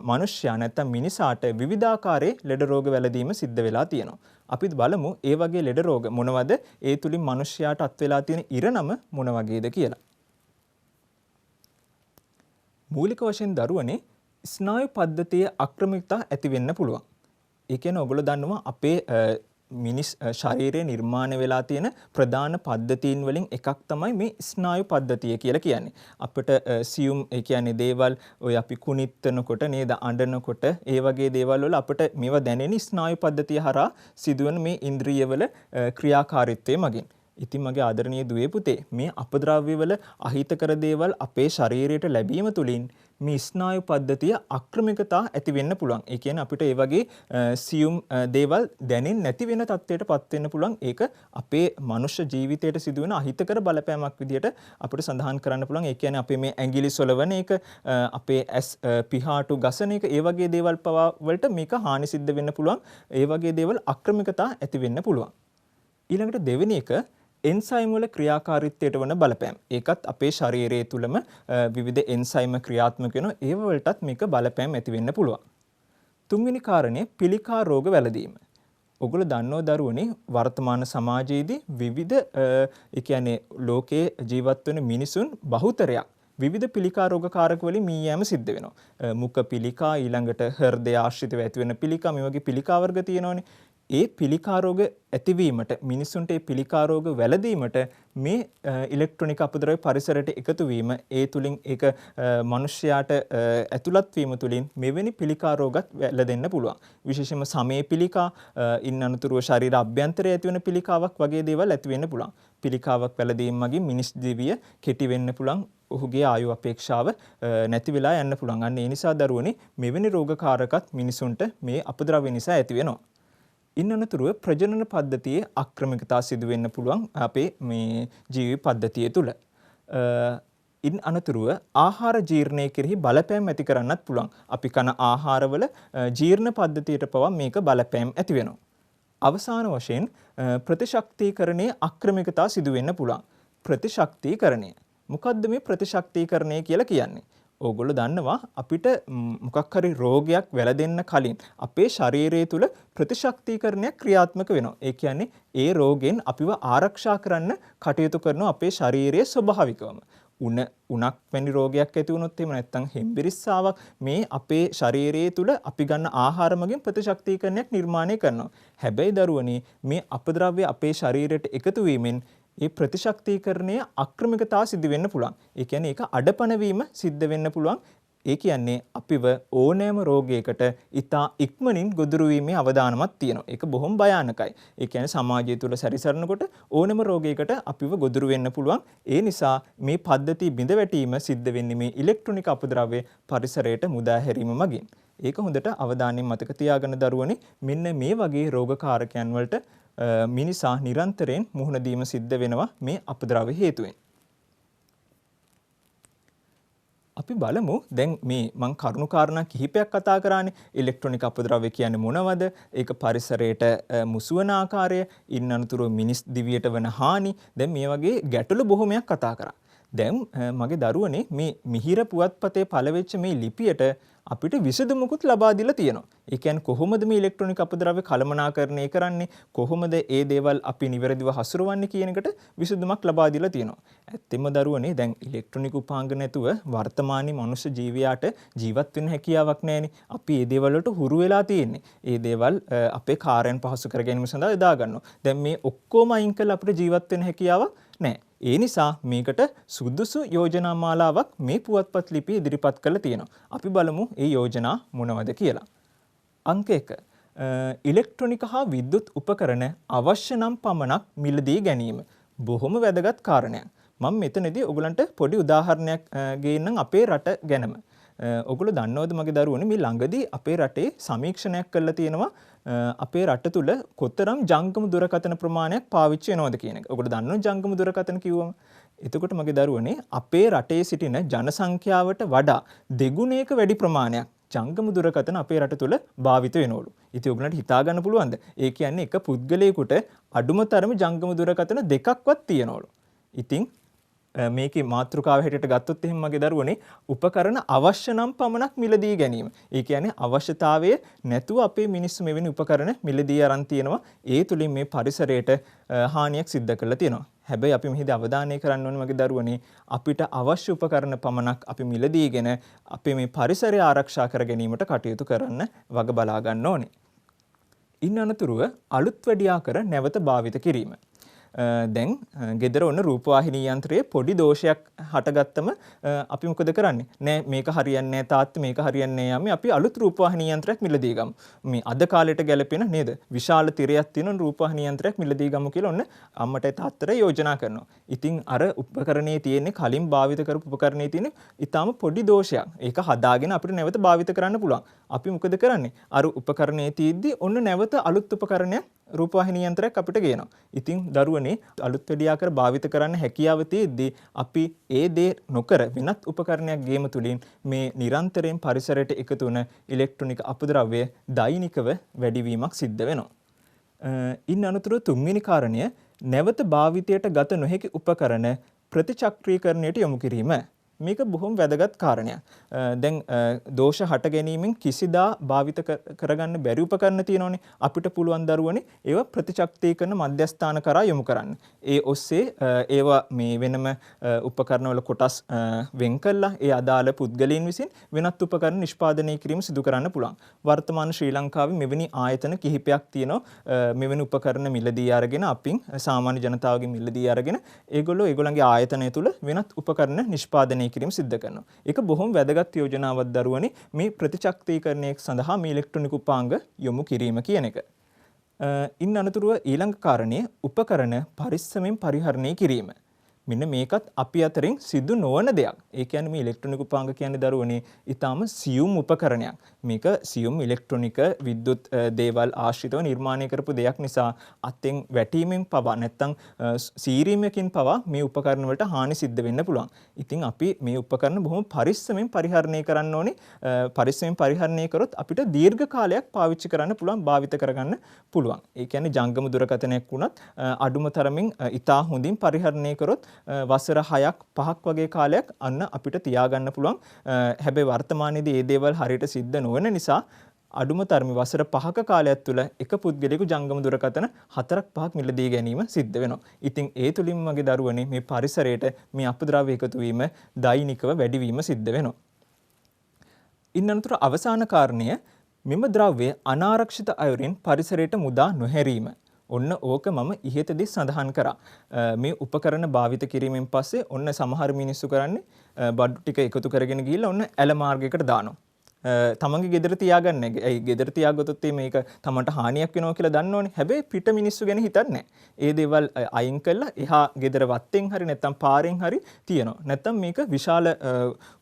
මිනිස්යා නැත්තම් මිනිසාට විවිධාකාරයේ ලෙඩ රෝග වැළඳීම සිද්ධ වෙලා තියෙනවා. අපි බලමු ඒ වගේ ලෙඩ රෝග මොනවද? ඒ තුලින් මිනිස්යාට අත් වෙලා තියෙන ඉරණම මොන වගේද කියලා. මූලික වශයෙන් දරුවනේ ස්නායු පද්ධතියේ අක්‍රමිකතා ඇති වෙන්න පුළුවන්. ඒ කියන්නේ ඔයගොල්ලෝ දන්නවා අපේ මිනිස් ශරීරයේ නිර්මාණය වෙලා තියෙන ප්‍රධාන පද්ධතීන් වලින් එකක් තමයි මේ ස්නායු පද්ධතිය කියලා කියන්නේ. අපිට සියුම් ඒ කියන්නේ දේවල් ඔය අපි කුනිත්තනකොට නේද අඬනකොට ඒ වගේ දේවල් වල අපිට මේවා දැනෙන ස්නායු පද්ධතිය හරහා සිදුවන මේ ඉන්ද්‍රියවල ක්‍රියාකාරීත්වය මගින්. ඉතින් මගේ ආදරණීය දුවේ පුතේ මේ අපද්‍රව්‍ය වල අහිතකර දේවල් අපේ ශරීරයට ලැබීම තුලින් මේ ස්නායු පද්ධතිය අක්‍රමිකතා ඇති වෙන්න පුළුවන්. ඒ කියන්නේ අපිට ඒ වගේ සියුම් දේවල් දැනෙන්නේ නැති වෙන තත්ත්වයටපත් වෙන්න පුළුවන්. ඒක අපේ මනුෂ්‍ය ජීවිතයට සිදුවෙන අහිතකර බලපෑමක් විදිහට අපිට සඳහන් කරන්න පුළුවන්. ඒ කියන්නේ අපේ මේ ඇඟිලි සොලවන එක, අපේ ඇස් පිහාටු ගසන එක, ඒ වගේ දේවල් පවා වලට මේක හානි සිද්ධ වෙන්න පුළුවන්. ඒ වගේ දේවල් අක්‍රමිකතා ඇති වෙන්න පුළුවන්. ඊළඟට දෙවෙනි එක එන්සයිම් වල ක්‍රියාකාරීත්වයට වන බලපෑම්. ඒකත් අපේ ශරීරයේ තුලම විවිධ එන්සයිම් ක්‍රියාත්මක වෙනවා. ඒව වලටත් මේක බලපෑම් ඇති වෙන්න පුළුවන්. තුන්වෙනි කාරණය පිළිකා රෝග වැළඳීම. ඔගොල්ලෝ දන්නව දරුවනේ වර්තමාන සමාජයේදී විවිධ ඒ කියන්නේ ලෝකයේ ජීවත් වෙන මිනිසුන් බහුතරයක් විවිධ පිළිකා රෝගකාරක වලින් මී යෑම සිද්ධ වෙනවා. මුඛ පිළිකා, ඊළඟට හෘදය ආශ්‍රිතව ඇති වෙන පිළිකා, මේ වගේ පිළිකා වර්ග තියෙනවනේ. ඒ පිළිකා රෝග ඇතිවීමට, මිනිසුන්ට ඒ පිළිකා රෝග වැළඳීමට මේ ඉලෙක්ට්‍රොනික අපද්‍රව්‍ය පරිසරයට එකතු වීම, ඒ තුලින් ඒක මිනිස්යාට ඇතුළත් වීම තුලින් මෙවැනි පිළිකා රෝගත් වැළඳෙන්න පුළුවන්. විශේෂයෙන්ම සමේ පිළිකා, ඉන් අනතුරුව ශරීර අභ්‍යන්තරයේ ඇති වෙන පිළිකාවක් වගේ දේවල් ඇති වෙන්න පුළුවන්. පිළිකාවක් වැළඳීම මගින් මිනිස් දිවිය කෙටි වෙන්න පුළුවන්. ඔහුගේ ආයු අපේක්ෂාව නැති වෙලා යන්න පුළුවන්. අන්න ඒ නිසා දරුවනේ මෙවැනි රෝගකාරකත් මිනිසුන්ට මේ අපද්‍රව්‍ය නිසා ඇති වෙනවා. ඉන් අනතුරුව ප්‍රජනන පද්ධතියේ අක්‍රමිකතා සිදු වෙන්න පුළුවන් අපේ මේ ජීවි පද්ධතිය තුළ. ඉන් අනතුරුව ආහාර ජීර්ණය කෙරෙහි බලපෑම් ඇති කරන්නත් පුළුවන්. අපි කන ආහාරවල ජීර්ණ පද්ධතියට පවා මේක බලපෑම් ඇති වෙනවා. අවසාන වශයෙන් ප්‍රතිශක්තිකරණයේ අක්‍රමිකතා සිදු වෙන්න පුළුවන්. ප්‍රතිශක්තිකරණය. මොකද්ද මේ ප්‍රතිශක්තිකරණය කියලා කියන්නේ? ඕගොල්ලෝ දන්නවා අපිට මොකක් හරි රෝගයක් වැළඳෙන්න කලින් අපේ ශරීරය තුල ප්‍රතිශක්තිකරණයක් ක්‍රියාත්මක වෙනවා. ඒ කියන්නේ ඒ රෝගෙන් අපිව ආරක්ෂා කරන්න කටයුතු කරන අපේ ශරීරයේ ස්වභාවිකවම. උණක් වැනි රෝගයක් ඇති වුණොත් එහෙම නැත්නම් හෙම්බිරිස්සාවක් මේ අපේ ශරීරයේ තුල අපි ගන්න ආහාර මගින් ප්‍රතිශක්තිකරණයක් නිර්මාණය කරනවා. හැබැයි දරුවනේ මේ අපද්‍රව්‍ය අපේ ශරීරයට එකතු වීමෙන් ඒ ප්‍රතිශක්තිකරණයේ අක්‍රමිකතා සිදු වෙන්න පුළුවන්. ඒ කියන්නේ ඒක අඩපණ වීම සිද්ධ වෙන්න පුළුවන්. ඒ කියන්නේ අපිව ඕනෑම රෝගයකට ඉතා ඉක්මනින් ගොදුරු වීමේ අවදානමක් තියෙනවා. ඒක බොහොම භයානකයි. ඒ කියන්නේ සමාජය තුල සැරිසරනකොට ඕනෑම රෝගයකට අපිව ගොදුරු වෙන්න පුළුවන්. ඒ නිසා මේ පද්ධතිය බිඳ වැටීම සිද්ධ වෙන්නේ මේ ඉලෙක්ට්‍රොනික අපද්‍රව්‍ය පරිසරයට මුදා හැරීම මගින්. ඒක හොඳට අවධානයෙන් මතක තියාගන්න දරුවනේ. මෙන්න මේ වගේ රෝගකාරකයන් වලට මිනිසා නිරන්තරයෙන් මුහුණ දීම සිද්ධ වෙනවා මේ අපද්‍රව්‍ය හේතුවෙන්. අපි බලමු දැන් මේ මං කරුණු කාරණා කිහිපයක් කතා කරානේ. ඉලෙක්ට්‍රොනික අපද්‍රව්‍ය කියන්නේ මොනවද? ඒක පරිසරයට මුසුවන ආකාරය, ඉන් අනතුරුව මිනිස් දිවියට වන හානි. දැන් මේ වගේ ගැටලු බොහොමයක් කතා කරා. දැන් මගේ දරුවනේ මේ මිහිර පුවත්පතේ පළවෙච්ච මේ ලිපියට අපිට විසඳුමකුත් ලබා දීලා තියෙනවා. ඒ කියන්නේ කොහොමද මේ ඉලෙක්ට්‍රොනික අපද්‍රව්‍ය කළමනාකරණය කරන්නේ? කොහොමද ඒ දේවල් අපි නිවැරදිව හසුරවන්නේ කියන එකට විසඳුමක් ලබා දීලා තියෙනවා. ඇත්තෙම දරුවනේ දැන් ඉලෙක්ට්‍රොනික උපාංග නැතුව වර්තමානයේ මනුෂ්‍ය ජීවියාට ජීවත් වෙන්න හැකියාවක් නැහැනේ. අපි මේ දේවල් වලට හුරු වෙලා තියෙන්නේ. මේ දේවල් අපේ කාර්යයන් පහසු කර ගැනීම සඳහා යොදා ගන්නවා. දැන් මේ ඔක්කොම අයින් කළා අපිට ජීවත් වෙන්න හැකියාවක් නැහැ. ඒ නිසා මේකට සුදුසු යෝජනා මාලාවක් මේ පුවත්පත් ලිපියේ ඉදිරිපත් කරලා තියෙනවා. අපි බලමු ඒ යෝජනා මොනවද කියලා. අංක 1. ඉලෙක්ට්‍රොනික හා විද්‍යුත් උපකරණ අවශ්‍ය නම් පමණක් මිලදී ගැනීම. බොහොම වැදගත් කාරණයක්. මම මෙතනදී ඔයගලන්ට පොඩි උදාහරණයක් ගේන්නම් අපේ රට ගැනම. ඔයගොල්ලෝ දන්නවද මගේ දරුවනේ මේ ළඟදී අපේ රටේ සමීක්ෂණයක් කරලා තියෙනවා අපේ රට තුල කොතරම් ජංගම දුරකථන ප්‍රමාණයක් පාවිච්චි වෙනවද කියන එක. ඔයගොල්ලෝ දන්නවද ජංගම දුරකථන කිව්වම? එතකොට මගේ දරුවනේ අපේ රටේ සිටින ජන සංඛ්‍යාවට වඩා දෙගුණයක වැඩි ප්‍රමාණයක් ජංගම දුරකථන අපේ රට තුල භාවිත වෙනවලු. ඉතින් ඔයගලන්ට හිතා ගන්න පුළුවන්ද? ඒ කියන්නේ එක පුද්ගලයෙකුට අඩුම තරමේ ජංගම දුරකථන දෙකක්වත් තියෙනවලු. ඉතින් මේකේ මාතෘකාව හැටියට ගත්තොත් එහෙනම් මගේ දරුවනේ උපකරණ අවශ්‍ය නම් පමණක් මිලදී ගැනීම. ඒ කියන්නේ අවශ්‍යතාවය නැතුව අපේ මිනිස්සු මෙවැනි උපකරණ මිලදී අරන් තියෙනවා. ඒ තුලින් මේ පරිසරයට හානියක් සිද්ධ කරලා තියෙනවා. හැබැයි අපි මෙහිදී අවධානය කරන්න ඕනේ මගේ දරුවනේ අපිට අවශ්‍ය උපකරණ පමණක් අපි මිලදීගෙන අපේ මේ පරිසරය ආරක්ෂා කර ගැනීමට කටයුතු කරන්න වග බලා ගන්න ඕනේ. ඉන් අනතුරුව අලුත් වැඩියා කර නැවත භාවිත කිරීම. දැන් ගෙදර ඔන්න රූපවාහිනී යන්ත්‍රයේ පොඩි දෝෂයක් හටගත්තම අපි මොකද කරන්නේ? නෑ මේක හරියන්නේ නෑ තාත්තා මේක හරියන්නේ නෑ යමි අපි අලුත් රූපවාහිනී යන්ත්‍රයක් මිලදී ගමු. මේ අද කාලෙට ගැලපෙන නේද? විශාල තිරයක් තියෙන රූපවාහිනී යන්ත්‍රයක් මිලදී ගමු කියලා ඔන්න අම්මට තාත්තට යෝජනා කරනවා. ඉතින් අර උපකරණයේ තියෙන්නේ කලින් භාවිත කරපු උපකරණයේ තියෙන ඊටාම පොඩි දෝෂයක්. ඒක හදාගෙන අපිට නැවත භාවිත කරන්න පුළුවන්. අපි මොකද කරන්නේ? අර උපකරණයේ තියෙද්දි ඔන්න නැවත අලුත් උපකරණයක් රූපවාහිනී යන්ත්‍රයක් අපිට ගේනවා. ඉතින් දරුවනේ අලුත් වැඩියාකර භාවිත කරන්න හැකියාව තියෙද්දි අපි ඒ දේ නොකර වෙනත් උපකරණයක් ගේම තුලින් මේ නිරන්තරයෙන් පරිසරයට එකතු වන ඉලෙක්ට්‍රොනික අපද්‍රව්‍ය දෛනිකව වැඩිවීමක් සිද්ධ වෙනවා. ඉන් අනතුරු තුන්වෙනි කාරණය නැවත භාවිතයට ගත නොහැකි උපකරණ ප්‍රතිචක්‍රීකරණයට යොමු කිරීම. මේක බොහොම වැදගත් කාරණයක්. දැන් දෝෂ හට ගැනීමෙන් කිසිදා භාවිත කරගන්න බැරි උපකරණ තියෙනවනේ. අපිට පුළුවන් දරුවනේ ඒවා ප්‍රතිචක්‍රීකරණ මධ්‍යස්ථාන කරා යොමු කරන්න. ඒ ඔස්සේ ඒවා මේ වෙනම උපකරණවල කොටස් වෙන් කළා ඒ අදාළ පුද්ගලයන් විසින් වෙනත් උපකරණ නිෂ්පාදනය කිරීම සිදු කරන්න පුළුවන්. වර්තමාන ශ්‍රී ලංකාවේ මෙවැනි ආයතන කිහිපයක් තියෙනවා. මෙවැනි උපකරණ මිලදී අරගෙන අපින් සාමාන්‍ය ජනතාවගෙන් මිලදී අරගෙන ඒගොල්ලන්ගේ ආයතනය තුල වෙනත් උපකරණ නිෂ්පාදනය කිරීම සිද්ධ කරනවා. ඒක බොහොම වැදගත් යෝජනාවක් දරුවනේ මේ ප්‍රතිචක්‍රීකරණය සඳහා මේ ඉලෙක්ට්‍රොනික උපාංග යොමු කිරීම කියන එක. ඉන් අනතුරුව ඊළඟ කාරණය උපකරණ පරිස්සමෙන් පරිහරණය කිරීම. මෙන්න මේකත් අපි අතරින් සිදු නොවන දෙයක්. ඒ කියන්නේ මේ ඉලෙක්ට්‍රොනික උපාංග කියන්නේ දරුවනේ ඊටාම සියුම් උපකරණයක්. මේක සියුම් ඉලෙක්ට්‍රොනික විද්‍යුත් දේවල් ආශ්‍රිතව නිර්මාණය කරපු දෙයක් නිසා අතෙන් වැටීමෙන් පවා නැත්තම් සීරීමකින් පවා මේ උපකරණ වලට හානි සිද්ධ වෙන්න පුළුවන්. ඉතින් අපි මේ උපකරණ බොහොම පරිස්සමෙන් පරිහරණය කරන්න ඕනේ. පරිස්සමෙන් පරිහරණය කරොත් අපිට දීර්ඝ කාලයක් පාවිච්චි කරන්න පුළුවන්, භාවිත කරගන්න පුළුවන්. ඒ කියන්නේ ජංගම දුරකථනයක් වුණත් අඩුම තරමින් ඉතා හොඳින් පරිහරණය කරොත් වසර 6ක් 5ක් වගේ කාලයක් අන්න අපිට තියාගන්න පුළුවන්. හැබැයි වර්තමානයේදී මේ දේවල් හරියට සිද්ධ නොවන නිසා අඩුම තරමේ වසර 5ක කාලයක් තුළ එක පුද්ගලයෙකු ජංගම දුරකථන 4ක් 5ක් මිලදී ගැනීම සිද්ධ වෙනවා. ඉතින් ඒ තුලින් මගේ දරුවනේ මේ පරිසරයට මේ අපද්‍රව්‍ය එකතු වීම දෛනිකව වැඩිවීම සිද්ධ වෙනවා. ඉන් අනතුරු අවසාන කාරණය මෙම ද්‍රව්‍ය අනාරක්ෂිත අයුරින් පරිසරයට මුදා නොහැරීම. ඔන්න ඕක මම ඉහතදී සඳහන් කරා. මේ උපකරණ භාවිත කිරීමෙන් පස්සේ ඔන්න සමහර මිනිස්සු කරන්නේ බඩු ටික එකතු කරගෙන ගිහිල්ලා ඔන්න ඇල මාර්ගයකට දානවා. තමන්ගේ ගෙදර තියාගන්නේ. ඒ ගෙදර තියාගත්තොත් මේක තමන්ට හානියක් වෙනවා කියලා දන්නවනේ. හැබැයි පිට මිනිස්සු ගැන හිතන්නේ නැහැ. ඒ දේවල් අයින් කළා එහා ගෙදර වත්තෙන් හරි නැත්නම් පාරෙන් හරි තියනවා. නැත්නම් මේක විශාල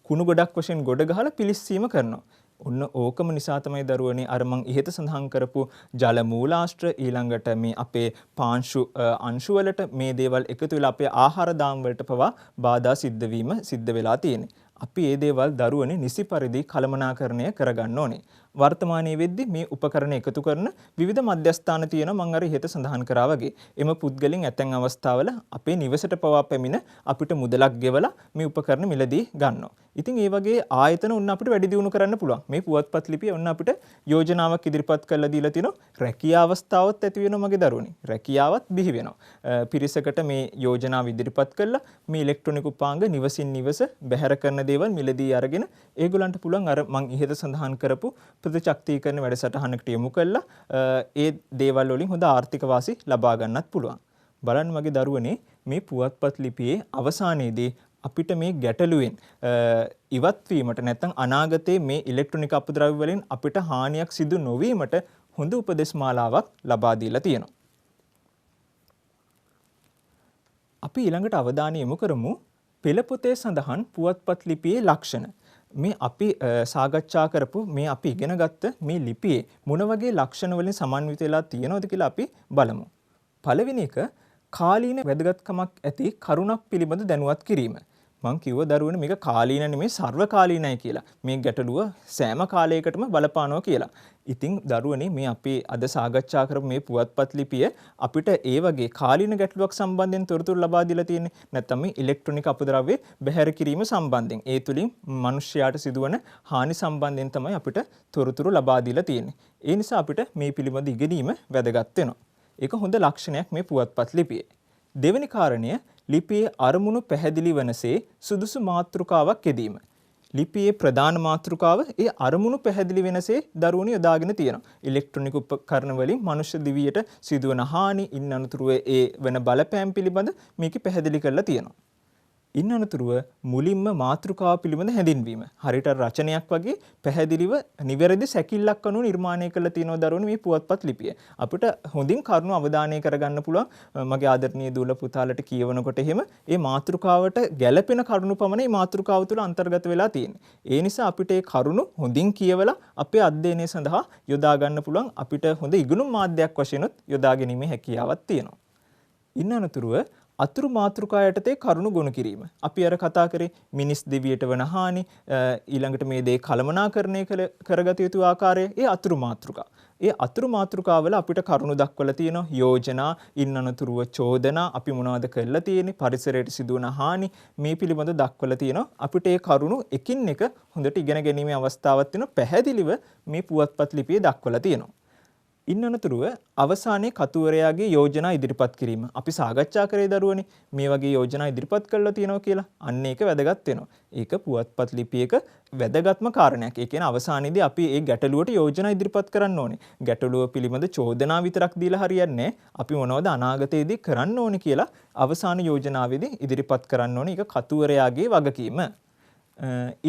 කුණු ගොඩක් වශයෙන් ගොඩ ගහලා පිලිස්සීම කරනවා. ඔන්න ඕකම නිසා තමයි දරුවනේ අර මං ඉහත සඳහන් කරපු ජල මූලාශ්‍ර ඊළඟට මේ අපේ පාංශු අංශු වලට මේ දේවල් එකතු වෙලා අපේ ආහාර දාම් වලට පවා බාධා සිද්ධ වෙලා තියෙන්නේ. අපි මේ දේවල් දරුවනේ නිසි පරිදි කළමනාකරණය කරගන්න ඕනේ. වර්තමානයේ වෙද්දී මේ උපකරණ එකතු කරන විවිධ මධ්‍යස්ථාන තියෙනවා මම අර ඉහත සඳහන් කරා වගේ. එම පුද්ගලයන් ඇතැම් අවස්ථාවල අපේ නිවසට පවා පැමිණ අපිට මුදලක් ගෙවලා මේ උපකරණ මිලදී ගන්නවා. ඉතින් ඒ වගේ ආයතන ඔන්න අපිට වැඩි දියුණු කරන්න පුළුවන්. මේ පුවත්පත් ලිපිය ඔන්න අපිට යෝජනාවක් ඉදිරිපත් කරලා දීලා තිනවා. රැකියාව අවස්ථාවත් ඇති වෙනවා මගේ දරුවනේ. රැකියාවත් බිහි වෙනවා. පිරිසකට මේ යෝජනාව ඉදිරිපත් කළා මේ ඉලෙක්ට්‍රොනික උපාංග නිවසින් නිවස බැහැර කරන දේවල් මිලදී අරගෙන ඒගොල්ලන්ට පුළුවන් අර මං ඉහත සඳහන් කරපු ප්‍රතිචක්‍රීකරණ වැඩසටහනකට යොමු කළා ඒ දේවල් වලින් හොඳ ආර්ථික වාසි ලබා ගන්නත් පුළුවන්. බලන්න මගේ දරුවනේ මේ පුවත්පත් ලිපියේ අවසානයේදී අපිට මේ ගැටලුවෙන් ඉවත් වීමට නැත්නම් අනාගතයේ මේ ඉලෙක්ට්‍රොනික අපද්‍රව්‍ය වලින් අපිට හානියක් සිදු නොවීමට හොඳ උපදෙස් මාලාවක් ලබා දීලා තියෙනවා. අපි ඊළඟට අවධානය යොමු කරමු පෙළ පොතේ සඳහන් පුවත්පත් ලිපියේ ලක්ෂණ. මේ අපි සාකච්ඡා කරපු මේ අපි ඉගෙන ගත්ත මේ ලිපියේ මොන වගේ ලක්ෂණ වලින් සමන්විත වෙලා තියෙනවද කියලා අපි බලමු. පළවෙනි එක කාලීන වැදගත්කමක් ඇති කරුණක් පිළිබඳ දැනුවත් කිරීම. මං කිව්ව දරුවනේ මේක කාලීන නෙමෙයි සර්වකාලීනයි කියලා. මේ ගැටලුව සෑම කාලයකටම බලපානවා කියලා. ඉතින් දරුවනේ මේ අපි අද සාකච්ඡා කරපු මේ පුවත්පත් ලිපිය අපිට ඒ වගේ කාලීන ගැටලුවක් සම්බන්ධයෙන් තොරතුරු ලබා දීලා තියෙන්නේ. නැත්නම් මේ ඉලෙක්ට්‍රොනික අපද්‍රව්‍ය බැහැර කිරීම සම්බන්ධයෙන්. ඒ තුලින් මිනිස්යාට සිදුවන හානි සම්බන්ධයෙන් තමයි අපිට තොරතුරු ලබා දීලා තියෙන්නේ. ඒ නිසා අපිට මේ පිළිබඳ ඉගෙනීම වැදගත් වෙනවා. ඒක හොඳ ලක්ෂණයක් මේ පුවත්පත් ලිපියේ. දෙවෙනි කාරණය ලිපියේ අරමුණු පැහැදිලි වනසේ සුදුසු මාතෘකාවක් යෙදීම. ලිපියේ ප්‍රධාන මාතෘකාව ඒ අරමුණු පැහැදිලි වෙනසේ දරුවනි යොදාගෙන තියෙනවා. ඉලෙක්ට්‍රොනික උපකරණ වලින් මනුෂ්‍ය දිවියට සිදුවන හානි ඉන් අනතුරුව ඒ වෙන බලපෑම් පිළිබඳ මේක පැහැදිලි කරලා තියෙනවා. ඉන් අනතුරුව මුලින්ම මාතෘකාව පිළිබඳ හැඳින්වීම. හරියට රචනයක් වගේ පැහැදිලිව නිවැරදි සැකිල්ලක් අනුව නිර්මාණය කරලා තියෙනවා දරුවනි මේ පුවත්පත් ලිපිය. අපිට හොඳින් කරුණු අවධානය කරගන්න පුළුවන්. මගේ ආදරණීය දූල පුතාලට කියවනකොට එහෙම ඒ මාතෘකාවට ගැළපෙන කරුණු පමණයි මාතෘකාව තුළ අන්තර්ගත වෙලා තියෙන්නේ. ඒ නිසා අපිට ඒ කරුණු හොඳින් කියවලා අපේ අධ්‍යයනය සඳහා යොදා ගන්න පුළුවන්. අපිට හොඳ ඉගෙනුම් මාධ්‍යයක් වශයෙන් උත් යොදා ගැනීමේ හැකියාවක් තියෙනවා. ඉන් අනතුරුව අතුරු මාතෘකා යටතේ කරුණු ගොනු කිරීම. අපි අර කතා කරේ මිනිස් දිවියට වන හානි ඊළඟට මේ දේ කළමනාකරණය කරගත යුතු ආකාරය ඒ අතුරු මාතෘකා. ඒ අතුරු මාතෘකාවල අපිට කරුණු දක්වලා තියෙනවා යෝජනා ඉන් අනතුරුව චෝදනා අපි මොනවද කරලා තියෙන්නේ පරිසරයට සිදුවන හානි මේ පිළිබඳ දක්වලා තියෙනවා. අපිට ඒ කරුණු එකින් එක හොඳට ඉගෙන ගැනීමේ අවස්ථාවක් තියෙනවා. පැහැදිලිව මේ පුවත්පත් ලිපියේ දක්වලා තියෙනවා. ඉන් අනතුරුව අවසානයේ කතුවරයාගේ යෝජනා ඉදිරිපත් කිරීම. අපි සාකච්ඡා කරේ දරුවනේ මේ වගේ යෝජනා ඉදිරිපත් කරලා තියෙනවා කියලා. අන්න ඒක වැදගත් වෙනවා. ඒක පුවත්පත් ලිපියක වැදගත්ම කාරණයක්. ඒ කියන්නේ අවසානයේදී අපි මේ ගැටලුවට යෝජනා ඉදිරිපත් කරන්න ඕනේ. ගැටලුව පිළිබඳ චෝදනා විතරක් දීලා හරියන්නේ නැහැ. අපි මොනවද අනාගතයේදී කරන්න ඕනේ කියලා අවසාන යෝජනාවේදී ඉදිරිපත් කරන්න ඕනේ. ඒක කතුවරයාගේ වගකීම.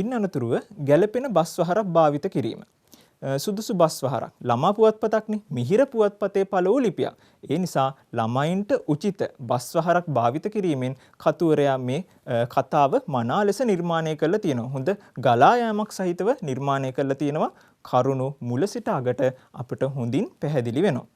ඉන් අනතුරුව ගැළපෙන බස් වහරක් භාවිත කිරීම. සුදුසු බස් වහරක් ළමා පුවත්පතක්නේ මිහිර පුවත්පතේ පළවු ලිපියක්. ඒ නිසා ළමයින්ට උචිත බස් වහරක් භාවිත කිරීමෙන් කතුවරයා මේ කතාව මනා ලෙස නිර්මාණය කරලා තියෙනවා. හොඳ ගලා යාමක් සහිතව නිර්මාණය කරලා තියෙනවා. කරුණු මුල සිට අගට අපිට හොඳින් පැහැදිලි වෙනවා.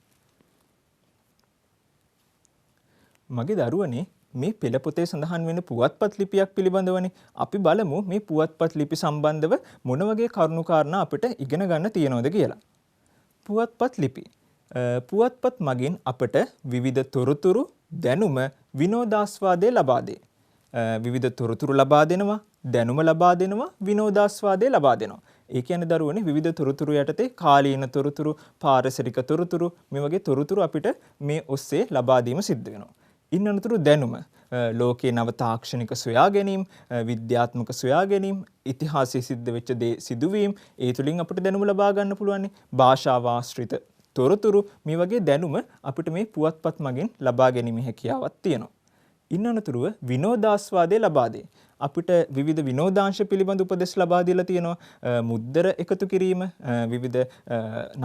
මගේ දරුවනේ මේ පෙළ පොතේ සඳහන් වෙන පුවත්පත් ලිපියක් පිළිබඳවනේ අපි බලමු මේ පුවත්පත් ලිපි සම්බන්ධව මොන වගේ කරුණු කාරණා අපිට ඉගෙන ගන්න තියෙනවද කියලා. පුවත්පත් ලිපි. පුවත්පත් මගින් අපට විවිධ තොරතුරු දැනුම විනෝදාස්වාදය ලබා දෙයි. විවිධ තොරතුරු ලබා දෙනවා, දැනුම ලබා දෙනවා, විනෝදාස්වාදය ලබා දෙනවා. ඒ කියන්නේ දරුවනේ විවිධ තොරතුරු යටතේ කාලීන තොරතුරු, පාරිසරික තොරතුරු මේ වගේ තොරතුරු අපිට මේ ඔස්සේ ලබා දීම සිද්ධ වෙනවා. ඉන් අනතුරු දැනුම ලෝකේ නව තාක්ෂණික සොයා ගැනීම, විද්‍යාත්මක සොයා ගැනීම, ඉතිහාසයේ සිද්ධ වෙච්ච දේ සිදුවීම් ඒ තුලින් අපිට දැනුම ලබා ගන්න පුළුවන්. භාෂාව ආශ්‍රිත තොරතුරු මේ වගේ දැනුම අපිට මේ පුවත්පත් මගින් ලබා ගැනීමේ හැකියාවක් තියෙනවා. ඉන් අනතුරුව විනෝදාස්වාදය ලබා දෙයි. අපිට විවිධ විනෝදාංශ පිළිබඳ උපදෙස් ලබා දීලා තියෙනවා. මුද්දර එකතු කිරීම, විවිධ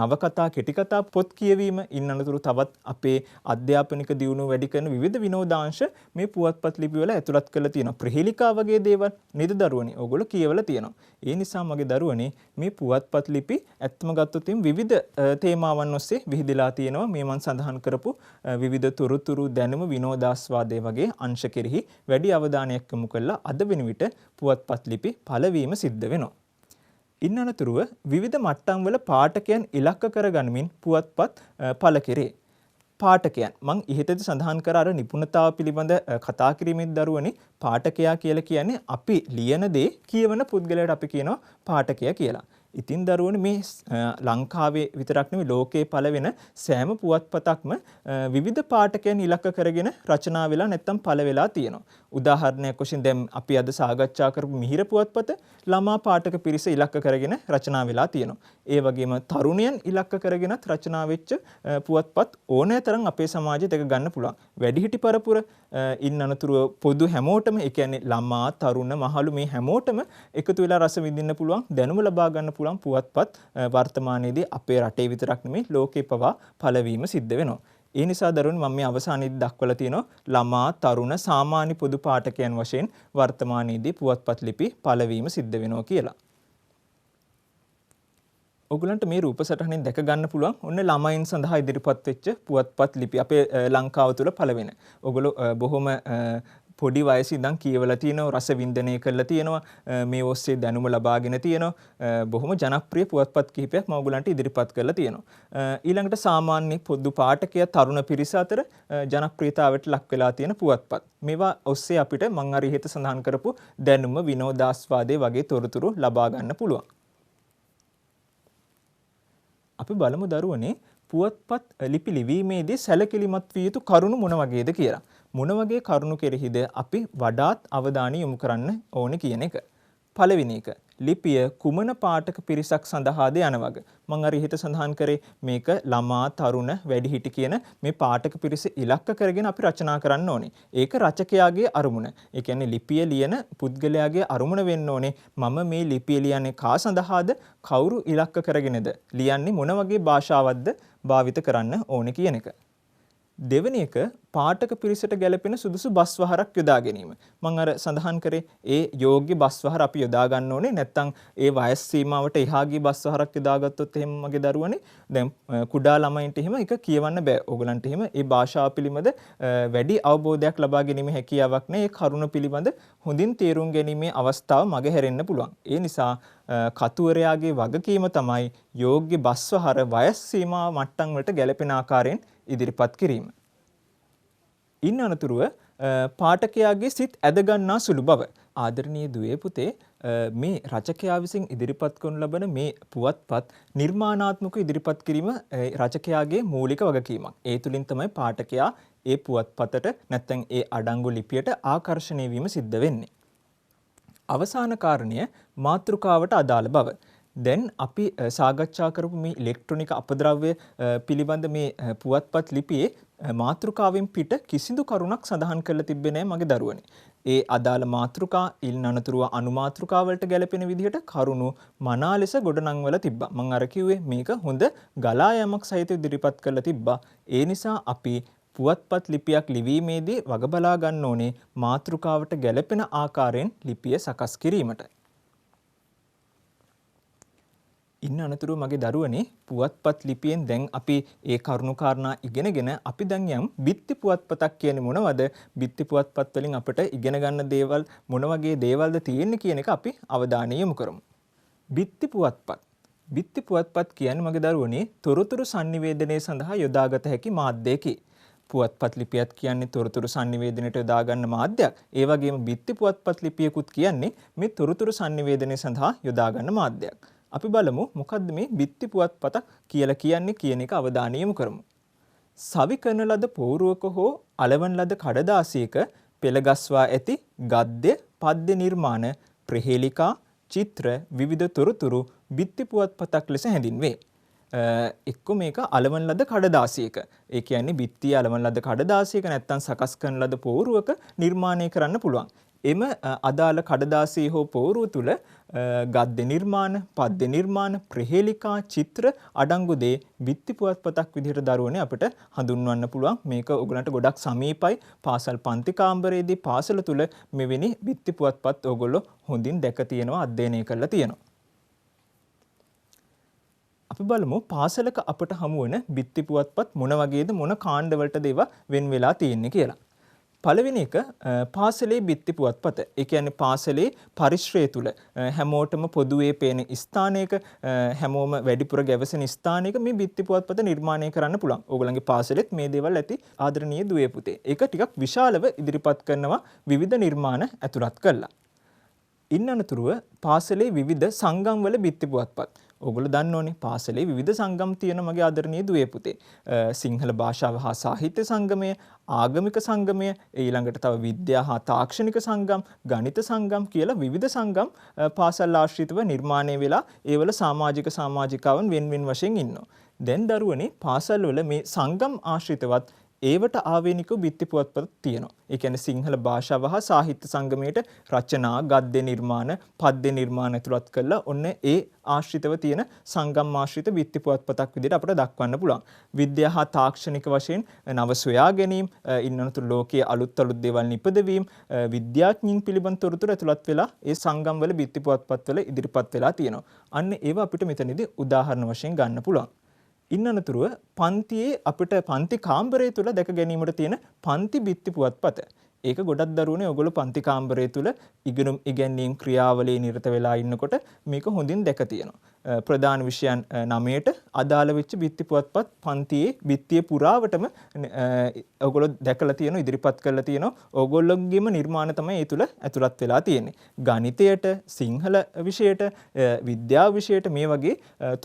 නවකතා, කෙටිකතා පොත් කියවීම, ඉන් අනතුරු තවත් අපේ අධ්‍යාපනික දියුණුව වැඩි කරන විවිධ විනෝදාංශ මේ පුවත්පත් ලිපි වල ඇතුළත් කරලා තියෙනවා. ප්‍රහේලිකා වගේ දේවල් නේද දරුවනේ? ඕගොල්ලෝ කියවලා තියෙනවා. ඒ නිසා මගේ දරුවනේ මේ පුවත්පත් ලිපි ඇත්තම ගත්තොත් විවිධ තේමාවන් ඔස්සේ විහිදලා තියෙනවා. මේ මම සඳහන් කරපු විවිධ තොරතුරු, දැනුම, විනෝදාස්වාදයේ වගේ අංශ කෙරෙහි වැඩි අවධානයක් යොමු කළා අද වෙන විට පුවත්පත් ලිපි පළවීම සිද්ධ වෙනවා. ඉන් අනතුරුව විවිධ මට්ටම් වල පාඨකයන් ඉලක්ක කරගනිමින් පුවත්පත් පළ කෙරේ. පාඨකයන් මම ඉහතදී සඳහන් කර අර නිපුණතාව පිළිබඳ කතා කිරීමේ දරුවනේ පාඨකයා කියලා කියන්නේ අපි ලියන දේ කියවන පුද්ගලයාට අපි කියනවා පාඨකයා කියලා. ඉතින් දරුවනේ මේ ලංකාවේ විතරක් නෙවෙයි ලෝකයේ පළ වෙන සෑම පුවත්පතක්ම විවිධ පාඨකයන් ඉලක්ක කරගෙන රචනා වෙලා නැත්නම් පළ වෙලා තියෙනවා. උදාහරණයක් වශයෙන් දැන් අපි අද සාකච්ඡා කරපු මිහිර පුවත්පත ළමා පාඨක පිරිස ඉලක්ක කරගෙන රචනා වෙලා තියෙනවා. ඒ වගේම තරුණයන් ඉලක්ක කරගෙනත් රචනා වෙච්ච පුවත්පත් ඕනෑතරම් අපේ සමාජයට එක ගන්න පුළුවන්. වැඩිහිටි පරපුර ඉන් අනතුරුව පොදු හැමෝටම ඒ කියන්නේ ළමා, තරුණ, මහලු මේ හැමෝටම එකතු වෙලා රස විඳින්න පුළුවන්, දැනුම ලබා ගන්න පුළුවන් පුවත්පත් වර්තමානයේදී අපේ රටේ විතරක් නෙමෙයි ලෝකේ පවා පළවීම සිද්ධ වෙනවා. ඒ නිසා දරුවනේ මම මේ අවසානයේදී දක්වලා තියෙනවා ළමා, තරුණ, සාමාන්‍ය පොදු පාඨකයන් වශයෙන් වර්තමානයේදී පුවත්පත් ලිපි පළවීම සිද්ධ වෙනවා කියලා. ඔයගලන්ට මේ රූප සටහනෙන් දැක ගන්න පුළුවන් ඔන්න ළමයින් සඳහා ඉදිරිපත් වෙච්ච පුවත්පත් ලිපි අපේ ලංකාව තුල පළවෙන. ඔයගොල්ලෝ බොහොම පොඩි වයසේ ඉඳන් කියවලා තියෙනවා, රස වින්දනය කරලා තියෙනවා, මේ ඔස්සේ දැනුම ලබාගෙන තියෙනවා. බොහොම ජනප්‍රිය පුවත්පත් කිහිපයක් මම ඔයගලන්ට ඉදිරිපත් කරලා තියෙනවා. ඊළඟට සාමාන්‍ය පොදු පාඨකයා තරුණ පිරිස අතර ජනප්‍රියතාවට ලක් වෙලා තියෙන පුවත්පත්. මේවා ඔස්සේ අපිට මම අර ඉහත සඳහන් කරපු දැනුම, විනෝදාස්වාදයේ වගේ තොරතුරු ලබා ගන්න පුළුවන්. අපි බලමු දරුවනේ පුවත්පත් ලිපි ලිවීමේදී සැලකිලිමත් විය යුතු කරුණු මොන වගේද කියලා. මොන වගේ කරුණු කෙරෙහිද අපි වඩාත් අවධානය යොමු කරන්න ඕනේ කියන එක. පළවෙනි එක ලිපිය කුමන පාඨක පිරිසක් සඳහාද යන වග. මම අර ඉහත සඳහන් කරේ මේක ළමා, තරුණ, වැඩිහිටි කියන මේ පාඨක පිරිස ඉලක්ක කරගෙන අපි රචනා කරන්න ඕනේ. ඒක රචකයාගේ අරමුණ. ඒ කියන්නේ ලිපිය ලියන පුද්ගලයාගේ අරමුණ වෙන්න ඕනේ. මම මේ ලිපිය ලියන්නේ කා සඳහාද, කවුරු ඉලක්ක කරගෙනද ලියන්නේ, මොන වගේ භාෂාවක්ද භාවිත කරන්න ඕනේ කියන එක. දෙවෙනි එක පාඨක පිරිසට ගැලපෙන සුදුසු බස්වහරක් යොදා ගැනීම. මම අර සඳහන් කරේ ඒ යෝග්‍ය බස්වහර අපි යොදා ගන්න ඕනේ. නැත්නම් ඒ වයස් සීමාවට එහා ගිය බස්වහරක් යොදාගත්තොත් එහෙම මගේ දරුවනේ දැන් කුඩා ළමයින්ට එහෙම ඒක කියවන්න බෑ. ඕගලන්ට එහෙම ඒ භාෂාව පිළිබඳ වැඩි අවබෝධයක් ලබා ගැනීම හැකියාවක් නැහැ. ඒ කරුණ පිළිබඳ හොඳින් තේරුම් ගැනීමේ අවස්ථාව මග හැරෙන්න පුළුවන්. ඒ නිසා කතුවරයාගේ වගකීම තමයි යෝග්‍ය බස්වහර වයස් සීමා මට්ටම් වලට ගැලපෙන ආකාරයෙන් ඉදිරිපත් කිරීම. ඉන් අනතුරුව පාඨකයාගේ සිත් ඇදගන්නා සුළු බව. ආදරණීය දුවේ පුතේ, මේ රචකයා විසින් ඉදිරිපත් කරනු ලබන මේ පුවත්පත් නිර්මාණාත්මක ඉදිරිපත් කිරීම රචකයාගේ මූලික වගකීමක්. ඒ තුලින් තමයි පාඨකයා ඒ පුවත්පතට නැත්නම් ඒ අඩංගු ලිපියට ආකර්ෂණය වීම සිද්ධ වෙන්නේ. අවසාන කාරණය මාතෘකාවට අදාළ බව. දැන් අපි සාකච්ඡා කරපු මේ ඉලෙක්ට්‍රොනික අපද්‍රව්‍ය පිළිබඳ මේ පුවත්පත් ලිපියේ මාතෘකාවෙන් පිට කිසිදු කරුණක් සඳහන් කරලා තිබෙන්නේ නැහැ මගේ දරුවනේ. ඒ අදාළ මාතෘකා ඉන් අනතුරුව අනුමාතෘකා වලට ගැලපෙන විදිහට කරුණු මනා ලෙස ගොඩනංවලා තිබ්බා. මම අර කිව්වේ මේක හොඳ ගලා යෑමක් සහිත ඉදිරිපත් කරලා තිබ්බා. ඒ නිසා අපි පුවත්පත් ලිපියක් ලිවීමේදී වග බලා ගන්න ඕනේ මාතෘකාවට ගැලපෙන ආකාරයෙන් ලිපිය සකස් කිරීමට. ඉන්න අනතුරුව මගේ දරුවනේ පුවත්පත් ලිපියෙන් දැන් අපි ඒ කරුණු කාරණා ඉගෙනගෙන අපි දැන් යම් බිත්ති පුවත්පතක් කියන්නේ මොනවද, බිත්ති පුවත්පත් වලින් අපිට ඉගෙන ගන්න දේවල් මොන වගේ දේවල්ද තියෙන්නේ කියන එක අපි අවධානය යොමු කරමු. බිත්ති පුවත්පත්. බිත්ති පුවත්පත් කියන්නේ මගේ දරුවනේ තොරතුරු sannivedanaya සඳහා යොදාගත හැකි මාධ්‍යයකි. පුවත්පත් ලිපියක් කියන්නේ තොරතුරු sannivedanයට යොදා ගන්න මාධ්‍යයක්. ඒ වගේම බිත්ති පුවත්පත් ලිපියකුත් කියන්නේ මේ තොරතුරු sannivedanaya සඳහා යොදා ගන්න මාධ්‍යයක්. අපි බලමු මොකද්ද මේ බිත්ති පුවත්පතක් කියලා කියන්නේ කියන එක අවධානය යොමු කරමු. සවි කරන ලද පෝරුවක හෝ අලවන ලද කඩදාසියක පෙළගස්වා ඇති ගද්‍ය, පද්‍ය නිර්මාණ, ප්‍රහේලිකා, චිත්‍ර, විවිධ තොරතුරු බිත්ති පුවත්පතක් ලෙස හැඳින්වේ. එක්ක මේක අලවන ලද කඩදාසියක. ඒ කියන්නේ බිත්තිය අලවන ලද කඩදාසියක නැත්තම් සකස් කරන ලද පෝරුවක නිර්මාණය කරන්න පුළුවන්. එම අදාළ කඩදාසිය හෝ පෝරුව තුල ගද්‍ය නිර්මාණ, පද්‍ය නිර්මාණ, ප්‍රහේලිකා, චිත්‍ර අඩංගු දේ බිත්ති පුවත්පතක් විදිහට දරුවනේ අපිට හඳුන්වන්න පුළුවන්. මේක ඔයගලන්ට ගොඩක් සමීපයි. පාසල් පන්ති කාමරයේදී පාසල තුල මෙවැනි බිත්ති පුවත්පත් ඔයගොල්ලෝ හොඳින් දැක තියෙනවා, අධ්‍යයනය කරලා තියෙනවා. අපි බලමු පාසලක අපට හමු වන බිත්ති පුවත්පත් මොන වගේද, මොන කාණ්ඩ වලටද ඒවා වෙන් වෙලා තියෙන්නේ කියලා. පළවෙනි එක පාසලේ බිත්ති පුවත්පත. ඒ කියන්නේ පාසලේ පරිශ්‍රය තුල හැමෝටම පොදුවේ පේන ස්ථානයක, හැමෝම වැඩිපුර ගැවසෙන ස්ථානයක මේ බිත්ති පුවත්පත නිර්මාණය කරන්න පුළුවන්. ඕගොල්ලන්ගේ පාසලෙත් මේ දේවල් ඇති ආදරණීය දුවේ පුතේ. ඒක ටිකක් විශාලව ඉදිරිපත් කරනවා විවිධ නිර්මාණ ඇතුළත් කරලා. ඉන් අනතුරුව පාසලේ විවිධ සංගම් වල බිත්ති පුවත්පත්. ඔයගොල්ලෝ දන්න ඕනේ පාසලේ විවිධ සංගම් තියෙන මගේ ආදරණීය දුවේ පුතේ. සිංහල භාෂාව හා සාහිත්‍ය සංගමය, ආගමික සංගමය, ඊළඟට තව විද්‍යා හා තාක්ෂණික සංගම්, ගණිත සංගම් කියලා විවිධ සංගම් පාසල් ආශ්‍රිතව නිර්මාණය වෙලා ඒවල සමාජිකාවන් වෙන් වශයෙන් ඉන්නවා. දැන් දරුවනේ පාසල් වල මේ සංගම් ආශ්‍රිතවත් ඒවට ආවේනික බිත්ති පුවත්පත් තියෙනවා. ඒ කියන්නේ සිංහල භාෂාව හා සාහිත්‍ය සංගමයට රචනා, ගද්‍ය නිර්මාණ, පද්‍ය නිර්මාණ ඇතුළත් කරලා ඔන්න ඒ ආශ්‍රිතව තියෙන සංගම් ආශ්‍රිත බිත්ති පුවත්පතක් විදිහට අපිට දක්වන්න පුළුවන්. විද්‍යා හා තාක්ෂණික වශයෙන් නව සොයා ගැනීම, ඉන්නතුරු ලෝකයේ අලුත් දේවල් නිපදවීම, විද්‍යාඥයින් පිළිබඳ තොරතුරු ඇතුළත් වෙලා ඒ සංගම් වල බිත්ති පුවත්පත් වල ඉදිරිපත් වෙලා තියෙනවා. අන්න ඒවා අපිට මෙතනදී උදාහරණ වශයෙන් ගන්න පුළුවන්. ඉන් අනතුරුව පන්තියේ අපිට පන්ති කාමරය තුල දැක ගැනීමට තියෙන පන්ති බිත්ති පුවත්පත. ඒක ගොඩක් දරුවනේ ඔයගොල්ලෝ පන්ති කාමරය තුල ඉගෙනීම් ක්‍රියාවලියේ නිරත වෙලා ඉන්නකොට මේක හොඳින් දැක තියෙනවා. ප්‍රධාන විෂයන් 9ට අදාළ වෙච්ච බිත්ති පුවත්පත් පන්තියේ බිත්තිය පුරාවටම ඔයගොල්ලෝ දැකලා තියෙනවා, ඉදිරිපත් කරලා තියෙනවා. ඔයගොල්ලෝගේම නිර්මාණ තමයි ඒ තුල ඇතුළත් වෙලා තියෙන්නේ. ගණිතයට, සිංහල විෂයට, විද්‍යාව විෂයට මේ වගේ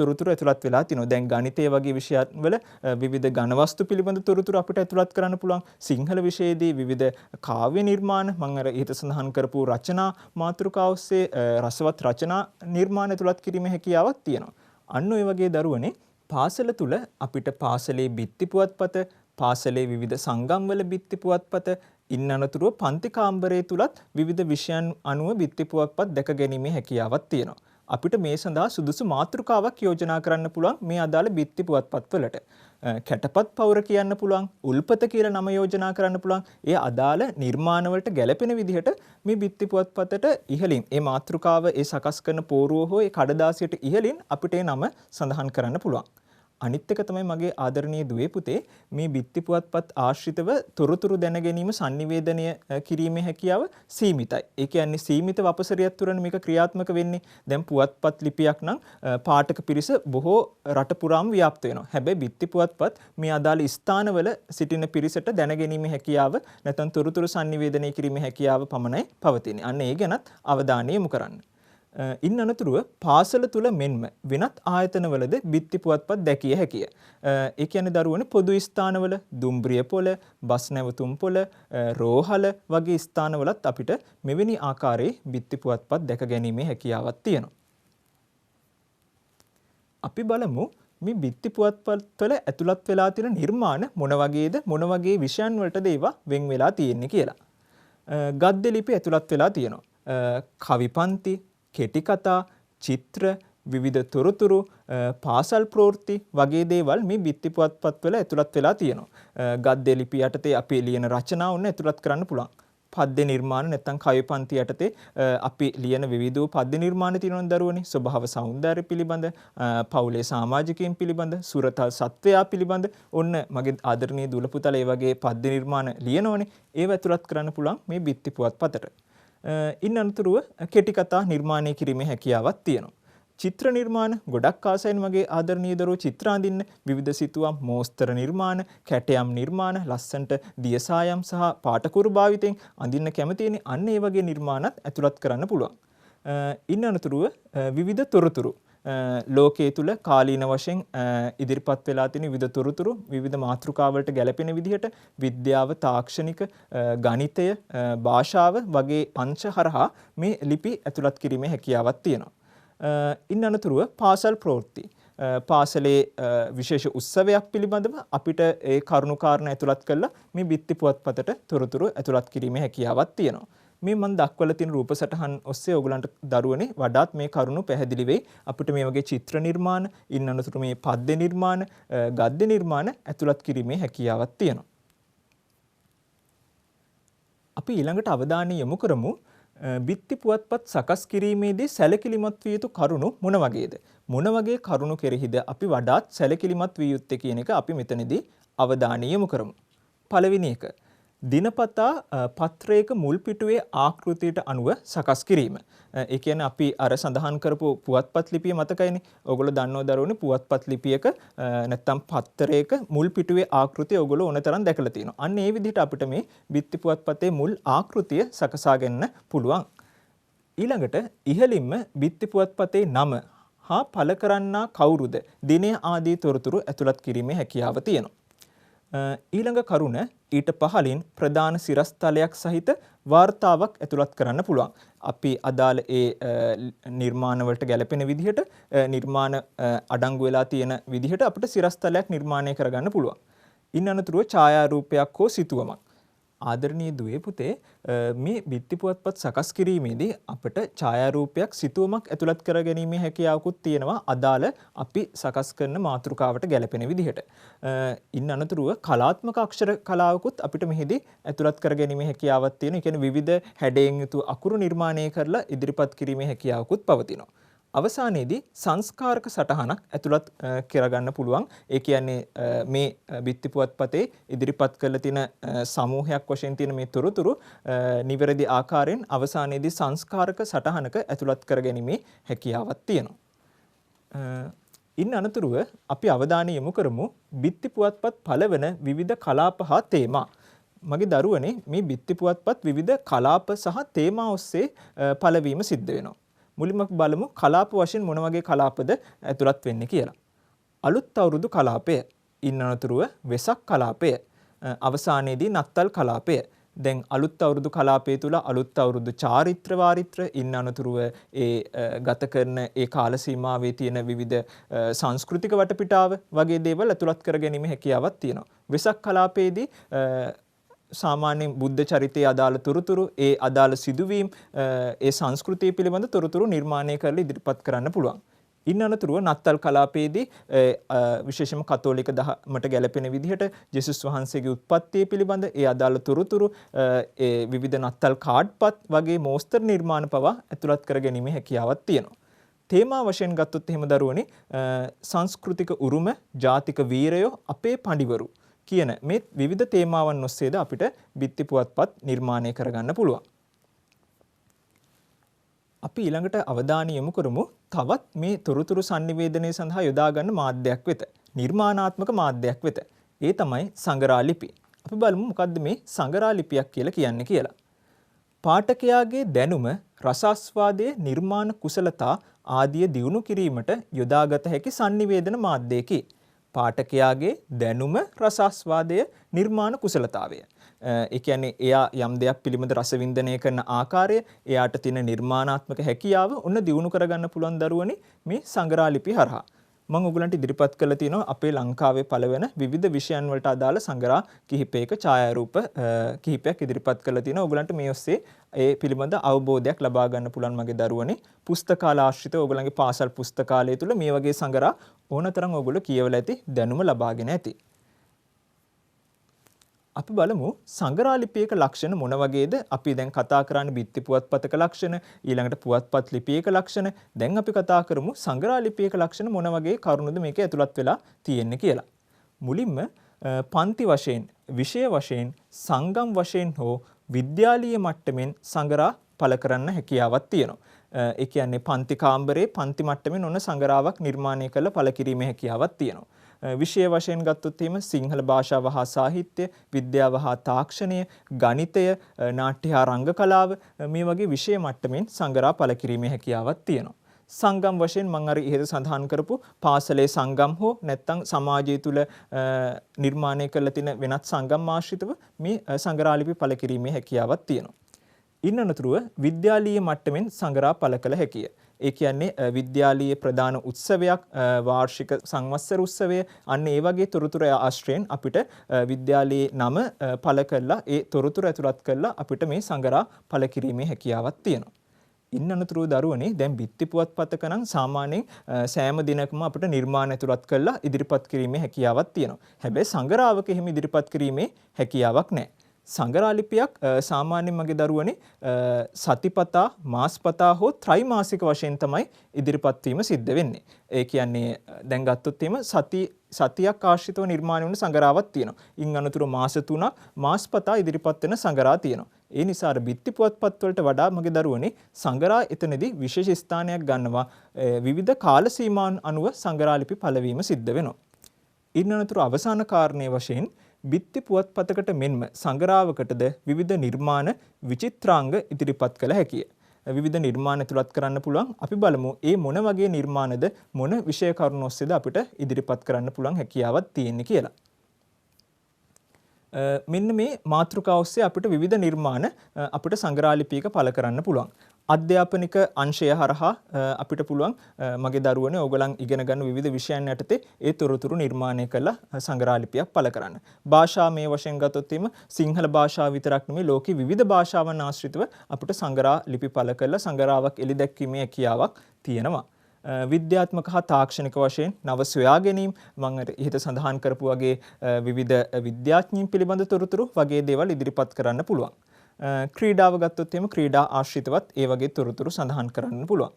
තොරතුරු ඇතුළත් වෙලා තිනවා. දැන් ගණිතය වගේ විෂයන් වල විවිධ ඝන වස්තු පිළිබඳ තොරතුරු අපිට ඇතුළත් කරන්න පුළුවන්. සිංහල විෂයේදී විවිධ කාව්‍ය නිර්මාණ, මම අර ඉහත සඳහන් කරපු රචනා මාතෘකාව ඔස්සේ රසවත් රචනා නිර්මාණ ඇතුළත් කිරීමේ හැකියාවක් තියෙනවා. අන්න ඔය වගේ දරුවනේ පාසල තුල අපිට පාසලේ බිත්ති පුවත්පත, පාසලේ විවිධ සංගම්වල බිත්ති පුවත්පත, ඉන් අනතුරුව පන්ති කාමරයේ තුලත් විවිධ විෂයන් අනුව බිත්ති පුවත්පත් දැක ගැනීමේ හැකියාවක් තියෙනවා. අපිට මේ සඳහා සුදුසු මාතෘකාවක් යෝජනා කරන්න පුළුවන් මේ අදාළ බිත්ති පුවත්පත් වලට. කැටපත් පවුර කියන්න පුළුවන්, උල්පත කියලා නම යෝජනා කරන්න පුළුවන්. ඒ අදාළ නිර්මාණ වලට ගැළපෙන විදිහට මේ බිත්ති පුවත්පතට ඉහළින් ඒ මාතෘකාව ඒ සකස් කරන පෝරුව හෝ ඒ කඩදාසියට ඉහළින් අපිට ඒ නම සඳහන් කරන්න පුළුවන්. අනිත් එක තමයි මගේ ආදරණීය දුවේ පුතේ මේ බිත්ති පුවත්පත් ආශ්‍රිතව තොරතුරු දැන ගැනීම sannivedanය කිරීමේ හැකියාව සීමිතයි. ඒ කියන්නේ සීමිත වපසරියක් තුරන මේක ක්‍රියාත්මක වෙන්නේ. දැන් පුවත්පත් ලිපියක් නම් පාඨක පිරිස බොහෝ රට පුරාම ව්‍යාප්ත වෙනවා. හැබැයි බිත්ති පුවත්පත් මේ අදාළ ස්ථානවල සිටින පිරිසට දැන ගැනීමේ හැකියාව නැත්නම් තොරතුරු sannivedanය කිරීමේ හැකියාව පමණයි පවතින්නේ. අන්න ඒ ගැනත් අවධානය යොමු කරන්න. ඉන් අනතුරුව පාසල තුල මෙන්ම වෙනත් ආයතනවලද බිත්ති පුවත්පත් දැකිය හැකිය. ඒ කියන්නේ දරුවනේ පොදු ස්ථානවල දුම්රිය පොළ, බස් නැවතුම් පොළ, රෝහල වගේ ස්ථානවලත් අපිට මෙවැනි ආකාරයේ බිත්ති පුවත්පත් දැක ගැනීමේ හැකියාවක් තියෙනවා. අපි බලමු මේ බිත්ති පුවත්පත් වල ඇතුළත් වෙලා තියෙන නිර්මාණ මොන වගේද, මොන වගේ විෂයන් වලටද ඒවා වෙන් වෙලා තියෙන්නේ කියලා. ගද්‍ය ලිපි ඇතුළත් වෙලා තියෙනවා. කවි පන්ති, කෙටි කතා, චිත්‍ර, විවිධ තොරතුරු, පාසල් ප්‍රවෘත්ති වගේ දේවල් මේ බිත්ති පුවත්පත් වල ඇතුළත් වෙලා තියෙනවා. ගද්‍ය ලිපි යටතේ අපි ලියන රචනා උන්න ඇතුළත් කරන්න පුළුවන්. පද්‍ය නිර්මාණ නැත්නම් කවි පන්ති යටතේ අපි ලියන විවිධ පද්‍ය නිර්මාණ තියෙනවා දරුවනේ. ස්වභාව සෞන්දර්ය පිළිබඳ, පවුලේ සමාජිකයන් පිළිබඳ, සුරතල් සත්වයා පිළිබඳ ඔන්න මගේ ආදරණීය දුල පුතාලා ඒ වගේ පද්‍ය නිර්මාණ ලියනෝනේ. ඒව ඇතුළත් කරන්න පුළුවන් මේ බිත්ති පුවත්පතට. ඉන් අනතුරුව කෙටි කතා නිර්මාණය කිරීමේ හැකියාවක් තියෙනවා. චිත්‍ර නිර්මාණ ගොඩක් ආසයින් මගේ ආදරණීය දරුවෝ චිත්‍ර අඳින්න. විවිධ සිතුවම්, මෝස්තර නිර්මාණ, කැටයම් නිර්මාණ, ලස්සන්ට දියසායම් සහ පාටකුරු භාවිතෙන් අඳින්න කැමතිනේ. අන්න ඒ වගේ නිර්මාණත් ඇතුළත් කරන්න පුළුවන්. ඉන් අනතුරුව විවිධ තොරතුරු ලෝකයේ තුල කාලීන වශයෙන් ඉදිරිපත් වෙලා තියෙන විවිධ තොරතුරු විවිධ මාතෘකාවලට ගැලපෙන විදිහට විද්‍යාව, තාක්ෂණික, ගණිතය, භාෂාව වගේ අංශ හරහා මේ ලිපි ඇතුළත් කිරීමේ හැකියාවක් තියෙනවා. ඉන් අනතුරුව පාසල් ප්‍රවෘත්ති. පාසලේ විශේෂ උත්සවයක් පිළිබඳව අපිට ඒ කරුණු කාරණා ඇතුළත් කරලා මේ බිත්ති පුවත්පතට තොරතුරු ඇතුළත් කිරීමේ හැකියාවක් තියෙනවා. මේ මම දක්වලා තියෙන රූප සටහන් ඔස්සේ ඔයගලන්ට දරුවනේ වඩාත් මේ කරුණු පැහැදිලි වෙයි. අපිට මේ වගේ චිත්‍ර නිර්මාණ, ඉන් අනතුරු මේ පද්‍ය නිර්මාණ, ගද්‍ය නිර්මාණ ඇතුළත් කිරීමේ හැකියාවක් තියෙනවා. අපි ඊළඟට අවධානය යොමු කරමු බිත්ති පුවත්පත් සකස් කිරීමේදී සැලකිලිමත් විය යුතු කරුණු මොන වගේද? මොන වගේ කරුණු කෙරෙහිද අපි වඩාත් සැලකිලිමත් විය යුත්තේ කියන එක අපි මෙතනදී අවධානය යොමු කරමු. පළවෙනි එක දිනපතා පත්‍රයක මුල් පිටුවේ ආකෘතියට අනුව සකස් කිරීම. ඒ කියන්නේ අපි අර සඳහන් කරපු පුවත්පත් ලිපිය මතකයිනේ. ඔයගොල්ලෝ දන්නව දරුවනේ පුවත්පත් ලිපියක නැත්තම් පත්‍රයක මුල් පිටුවේ ආකෘතිය ඔයගොල්ලෝ ඕනතරම් දැකලා තියෙනවා. අන්න ඒ විදිහට අපිට මේ බිත්ති පුවත්පතේ මුල් ආකෘතිය සකසා ගන්න පුළුවන්. ඊළඟට ඉහළින්ම බිත්ති පුවත්පතේ නම හා පළ කරන්නා කවුරුද? දිනය ආදී තොරතුරු ඇතුළත් කිරීමේ හැකියාව තියෙනවා. ඊළඟ කරුණ ඊට පහළින් ප්‍රධාන සිරස්තලයක් සහිත වාර්තාවක් ඇතුළත් කරන්න පුළුවන්. අපි අදාළ ඒ නිර්මාණ වලට ගැලපෙන විදිහට නිර්මාණ අඩංගු වෙලා තියෙන විදිහට අපිට සිරස්තලයක් නිර්මාණය කරගන්න පුළුවන්. ඉන් අනතුරුව ඡායාරූපයක් හෝ සිතුවමක්. ආදරණීය දුවේ පුතේ මේ බිත්ති පුවත්පත් සකස් කිරීමේදී අපිට ඡායාරූපයක්, සිතුවමක් ඇතුළත් කර ගැනීමේ හැකියාවකුත් තියෙනවා අදාළ අපි සකස් කරන මාතෘකාවට ගැලපෙන විදිහට. ඉන් අනතුරුව කලාත්මක අක්ෂර කලාවකුත් අපිට මෙහිදී ඇතුළත් කර ගැනීමේ හැකියාවක් තියෙනවා. ඒ කියන්නේ විවිධ හැඩයෙන් යුතු අකුරු නිර්මාණය කරලා ඉදිරිපත් කිරීමේ හැකියාවකුත් පවතිනවා. අවසානයේදී සංස්කාරක සටහනක් ඇතුළත් කරගන්න පුළුවන්. ඒ කියන්නේ මේ බිත්ති පුවත්පතේ ඉදිරිපත් කරලා තියෙන සමූහයක් වශයෙන් තියෙන මේ තොරතුරු නිවැරදි ආකාරයෙන් අවසානයේදී සංස්කාරක සටහනක ඇතුළත් කරගැනීමේ හැකියාවක් තියෙනවා. ඉන් අනතුරුව අපි අවධානය යොමු කරමු බිත්ති පුවත්පත් පළවන විවිධ කලාප හා තේමා. මගේ දරුවනේ මේ බිත්ති පුවත්පත් විවිධ කලාප සහ තේමා ඔස්සේ පළවීම සිද්ධ වෙනවා. මුලින්ම අපි බලමු කලාප වශයෙන් මොන වගේ කලාපද ඇතුළත් වෙන්නේ කියලා. අලුත් අවුරුදු කලාපය, ඉන් අනතුරුව වෙසක් කලාපය, අවසානයේදී නත්තල් කලාපය. දැන් අලුත් අවුරුදු කලාපය තුල අලුත් අවුරුදු චාරිත්‍ර වාරිත්‍ර, ඉන් අනතුරුව ඒ ගත කරන ඒ කාල සීමාවේ තියෙන විවිධ සංස්කෘතික වටපිටාව වගේ දේවල් ඇතුළත් කර ගැනීම හැකියාවක් තියෙනවා. වෙසක් කලාපයේදී සාමාන්‍යයෙන් බුද්ධ චරිතයේ අදාළ තොරතුරු, ඒ අදාළ සිදුවීම්, ඒ සංස්කෘතිය පිළිබඳ තොරතුරු නිර්මාණය කරලා ඉදිරිපත් කරන්න පුළුවන්. ඉන් අනතුරුව නත්තල් කලාපයේදී විශේෂම කතෝලික දහමට ගැලපෙන විදිහට ජේසුස් වහන්සේගේ උත්පත්තිය පිළිබඳ ඒ අදාළ තොරතුරු, ඒ විවිධ නත්තල් කාඩ්පත් වගේ මෝස්තර නිර්මාණ පවා ඇතුළත් කර ගැනීමේ හැකියාවක් තියෙනවා. තේමා වශයෙන් ගත්තොත් එහෙම දරුවනේ සංස්කෘතික උරුම, ජාතික වීරයෝ, අපේ පඬිවරු කියන මේ විවිධ තේමාවන් ඔස්සේද අපිට බිත්ති පුවත්පත් නිර්මාණය කරගන්න පුළුවන්. අපි ඊළඟට අවධානය යොමු කරමු තවත් මේ තොරතුරු sannivedanaya සඳහා යොදා ගන්න මාධ්‍යයක් වෙත, නිර්මාණාත්මක මාධ්‍යයක් වෙත. ඒ තමයි සංගරා ලිපි. අපි බලමු මොකද්ද මේ සංගරා ලිපියක් කියලා කියන්නේ කියලා. පාඨකයාගේ දැනුම, රසාස්වාදයේ, නිර්මාණ කුසලතා ආදිය දියුණු කිරීමට යොදාගත හැකි sannivedana මාධ්‍යයකි. පාඨකයාගේ දැනුම, රසාස්වාදය, නිර්මාණ කුසලතාවය. ඒ කියන්නේ එයා යම් දෙයක් පිළිබඳ රසවින්දනය කරන ආකාරය, එයාට තියෙන නිර්මාණාත්මක හැකියාව ඔන්න දියුණු කරගන්න පුළුවන් දරුවනේ මේ සංගරා ලිපි හරහා. මම ඔයගලන්ට ඉදිරිපත් කරලා තියෙනවා අපේ ලංකාවේ පළවෙන විවිධ විෂයන් වලට අදාළ සංගරා කිහිපයක ඡායාරූප කිහිපයක් ඉදිරිපත් කරලා තියෙනවා. ඔයගලන්ට මේ ඔස්සේ ඒ පිළිබඳ අවබෝධයක් ලබා ගන්න පුළුවන් මගේ දරුවනේ. පුස්තකාල ආශ්‍රිතව ඔයගලන්ගේ පාසල් පුස්තකාලය තුල මේ වගේ සංගරා ඕනතරම් ඔයගොල්ලෝ කියවලා ඇති, දැනුම ලබාගෙන ඇති. අපි බලමු සංගරා ලිපියක ලක්ෂණ මොන වගේද? අපි දැන් කතා කරන්නේ බිත්ති පුවත්පතක ලක්ෂණ, ඊළඟට පුවත්පත් ලිපියක ලක්ෂණ. දැන් අපි කතා කරමු සංගරා ලිපියක ලක්ෂණ මොන වගේ කරුණුද මේකේ ඇතුළත් වෙලා තියෙන්නේ කියලා. මුලින්ම පන්ති වශයෙන්, විෂය වශයෙන්, සංගම් වශයෙන් හෝ විද්‍යාලීය මට්ටමින් සංගරා පළ කරන්න හැකියාවක් තියෙනවා. ඒ කියන්නේ පන්ති කාමරේ පන්ති මට්ටමින් ඔන්න සංගරාවක් නිර්මාණය කරලා පළ කිරීමේ හැකියාවක් තියෙනවා. විෂය වශයෙන් ගත්තොත් එහෙම සිංහල භාෂාව හා සාහිත්‍ය, විද්‍යාව හා තාක්ෂණය, ගණිතය, නාට්‍ය හා රංග කලාව මේ වගේ විෂය මට්ටමින් සංගරා පළ කිරීමේ හැකියාවක් තියෙනවා. සංගම් වශයෙන් මම අර ඉහත සඳහන් කරපු පාසලේ සංගම් හෝ නැත්නම් සමාජය තුළ නිර්මාණය කරලා තියෙන වෙනත් සංගම් ආශ්‍රිතව මේ සංගරා ලිපි පළ කිරීමේ හැකියාවක් තියෙනවා. ඉන් අනතුරුව විද්‍යාලීය මට්ටමින් සංගරා පළ කළ හැකිය. ඒ කියන්නේ විද්‍යාලීය ප්‍රධාන උත්සවයක්, වාර්ෂික සංවත්සර උත්සවය, අන්න ඒ වගේ තොරතුරු ආශ්‍රයෙන් අපිට විද්‍යාලයේ නම පළ කරලා ඒ තොරතුරු ඇතුළත් කරලා අපිට මේ සංගරා පළ කිරීමේ හැකියාවක් තියෙනවා. ඉන් අනතුරුව දරුවනේ දැන් බිත්ති පුවත්පතක නම් සාමාන්‍යයෙන් සෑම දිනකම අපිට නිර්මාණ ඇතුළත් කරලා ඉදිරිපත් කිරීමේ හැකියාවක් තියෙනවා. හැබැයි සංගරාවක එහෙම ඉදිරිපත් කිරීමේ හැකියාවක් නැහැ. සංගරා ලිපියක් සාමාන්‍යයෙන් මගේ දරුවනේ සතිපතා, මාස්පතා හෝ ත්‍රිමාසික වශයෙන් තමයි ඉදිරිපත් වීම සිද්ධ වෙන්නේ. ඒ කියන්නේ දැන් ගත්තොත් එහෙම සතියක් ආශ්‍රිතව නිර්මාණය වුණ සංගරාවක් තියෙනවා. ඉන් අනතුරු මාස 3ක් මාස්පතා ඉදිරිපත් වෙන සංගරා තියෙනවා. ඒ නිසා අර බිත්ති පුවත්පත් වලට වඩා මගේ දරුවනේ සංගරා එතනදී විශේෂ ස්ථානයක් ගන්නවා. විවිධ කාල සීමාන් අනුව සංගරා ලිපි පළවීම සිද්ධ වෙනවා. ඉන් අනතුරු අවසාන කාරණේ වශයෙන් බිත්ති පුවත්පතකට මෙන්ම සංගරාවකටද විවිධ නිර්මාණ විචිත්‍රාංග ඉදිරිපත් කළ හැකිය. විවිධ නිර්මාණ ඇතුළත් කරන්න පුළුවන්. අපි බලමු ඒ මොන වගේ නිර්මාණද මොන විෂය කරුණු ඔස්සේද අපිට ඉදිරිපත් කරන්න පුළුවන් හැකියාවක් තියෙන්නේ කියලා. මෙන්න මේ මාතෘකාව ඔස්සේ අපිට විවිධ නිර්මාණ අපිට සංගරා ලිපියක පළ කරන්න පුළුවන්. අධ්‍යාපනික අංශය හරහා අපිට පුළුවන් මගේ දරුවනේ ඕගලන් ඉගෙන ගන්න විවිධ විෂයන් යටතේ ඒ තොරතුරු නිර්මාණය කරලා සංගරා ලිපියක් පළ කරන්න. භාෂා මේ වශයෙන් ගත්තොත් එimhe සිංහල භාෂාව විතරක් නෙමෙයි ලෝකේ විවිධ භාෂාවන් ආශ්‍රිතව අපිට සංගරා ලිපි පළ කරලා සංගරාවක් එළි දැක්වීමේ හැකියාවක් තියෙනවා. විද්‍යාත්මක හා තාක්ෂණික වශයෙන් නව සොයා ගැනීම මම ඉහත සඳහන් කරපු වගේ විවිධ විද්‍යාඥයින් පිළිබඳ තොරතුරු වගේ දේවල් ඉදිරිපත් කරන්න පුළුවන්. ක්‍රීඩාව ගත්තොත් එහෙම ක්‍රීඩා ආශ්‍රිතවත් ඒ වගේ තොරතුරු සඳහන් කරන්න පුළුවන්.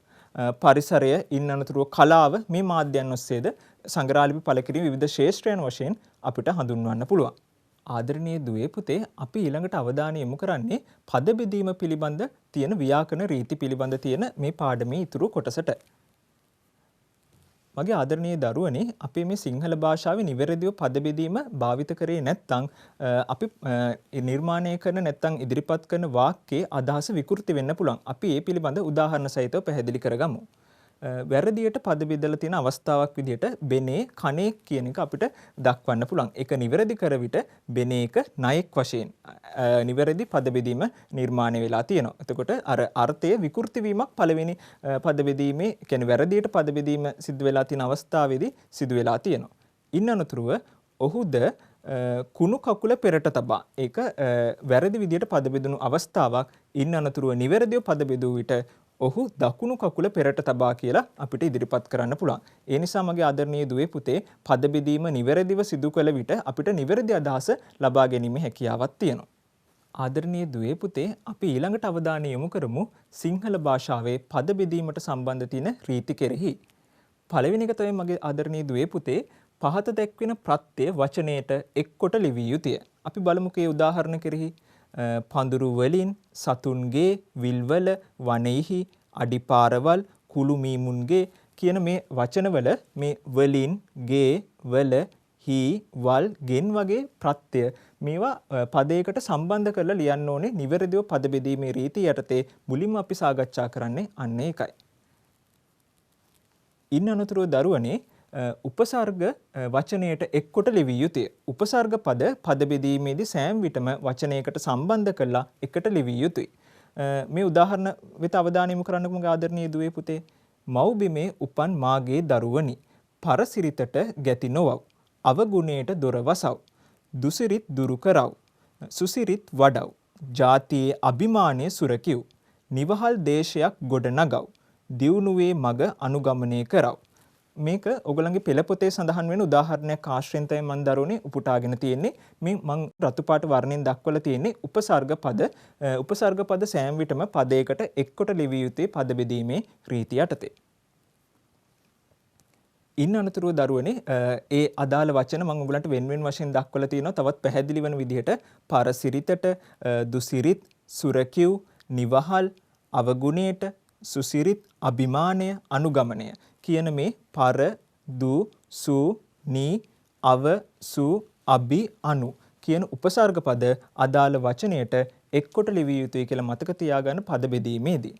පරිසරය, ඉන් අනතුරුව කලාව මේ මාධ්‍යයන් ඔස්සේද සංගරා ලිපි පළ කිරීම විවිධ ශේෂ්ත්‍රයන් වශයෙන් අපිට හඳුන්වන්න පුළුවන්. ආදරණීය දුවේ පුතේ, අපි ඊළඟට අවධානය යොමු කරන්නේ පද බෙදීම පිළිබඳ තියෙන ව්‍යාකරණ රීති පිළිබඳ තියෙන මේ පාඩමේ ඉතුරු කොටසට. මගේ ආදරණීය දරුවනේ අපේ මේ සිංහල භාෂාවේ නිවැරදිව පද බෙදීම භාවිත කරේ නැත්නම් අපි නිර්මාණය කරන නැත්නම් ඉදිරිපත් කරන වාක්‍යයේ අදහස විකෘති වෙන්න පුළුවන්. අපි ඒ පිළිබඳ උදාහරණ සහිතව පැහැදිලි කරගමු. වැරදියට පද බෙදලා තියෙන අවස්ථාවක් විදිහට බෙනේ කණේ කියන එක අපිට දක්වන්න පුළුවන්. ඒක නිවැරදි කර විට බෙනේක ණයෙක් වශයෙන් නිවැරදි පද බෙදීම නිර්මාණය වෙලා තියෙනවා. එතකොට අර අර්ථය විකෘති වීමක් පළවෙනි පද බෙදීමේ කියන්නේ වැරදියට පද බෙදීම සිදු වෙලා තියෙන අවස්ථාවේදී සිදු වෙලා තියෙනවා. ඉන් අනතුරුව ඔහුද කුණු කකුල පෙරට තබා ඒක වැරදි විදියට පද බෙදුණු අවස්ථාවක්. ඉන් අනතුරුව නිවැරදිව පද බෙදුව විට ඔහු දකුණු කකුල පෙරට තබා කියලා අපිට ඉදිරිපත් කරන්න පුළුවන්. ඒ නිසා මගේ ආදරණීය දුවේ පුතේ පද බෙදීම නිවැරදිව සිදු කළ විට අපිට නිවැරදි අදහස ලබා ගැනීමේ හැකියාවක් තියෙනවා. ආදරණීය දුවේ පුතේ අපි ඊළඟට අවධානය යොමු කරමු සිංහල භාෂාවේ පද බෙදීමට සම්බන්ධ තියෙන රීති කෙරෙහි. පළවෙනි එක තමයි මගේ ආදරණීය දුවේ පුතේ පහත දැක්වෙන ප්‍රත්‍ය වචනයට එක්කොට ලිවිය යුතුය. අපි බලමුකේ උදාහරණ කෙරෙහි පඳුරු වලින් සතුන්ගේ විල්වල වනෙහි අඩිපාරවල් කුළු මීමුන්ගේ කියන මේ වචනවල මේ වලින් ගේ වල හි වල් ගෙන් වගේ ප්‍රත්‍ය මේවා පදයකට සම්බන්ධ කරලා ලියන්න ඕනේ. නිවැරදිව පද බෙදීමේ රීතිය යටතේ මුලින්ම අපි සාකච්ඡා කරන්නේ අන්න ඒකයි. ඉන් අනතුරුව දරුවනේ උපසර්ග වචනයට එක්කොට ලිවිය යුතුය. උපසර්ග පද බෙදීමේදී සෑම විටම වචනයකට සම්බන්ධ කරලා එකට ලිවිය යුතුයි. මේ උදාහරණ වෙත අවධානය යොමු කරන්නකෝ මගේ ආදරණීය දුවේ පුතේ. මව්බිමේ උපන් මාගේ දරුවනි පරසිරිතට ගැති නොවව්. අවගුණයට දොර වසව්. දුසිරිත් දුරු කරව්. සුසිරිත් වඩව්. ජාතියේ අභිමානය සුරකිව්. නිවහල් දේශයක් ගොඩ නගව්. දියුණුවේ මග අනුගමනය කරව්. මේක ඔයගලගේ පෙළ පොතේ සඳහන් වෙන උදාහරණයක් ආශ්‍රයෙන් තමයි මම දරුවනේ උපුටාගෙන තියෙන්නේ. මේ මම රතු පාට වර්ණයෙන් දක්වලා තියෙන්නේ උපසර්ග පද සෑම විටම පදයකට එක්කොට ලිවිය යුත්තේ පද බෙදීමේ රීතිය යටතේ. ඉන් අනතුරුව දරුවනේ ඒ අදාළ වචන මම ඔයගලන්ට වෙන වශයෙන් දක්වලා තියෙනවා. තවත් පැහැදිලි වෙන විදිහට පරසිරිතට, දුසිරිත්, සුරකිව්, නිවහල්, අවගුණයට, සුසිරිත්, අභිමානය, අනුගමනය කියන මේ පර, දු, සු, නි, අව, සු, අභි, අනු කියන උපසර්ග පද අදාළ වචනයට එක්කොට ලිවිය යුතුයි කියලා මතක තියාගන්න පද බෙදීමේදී.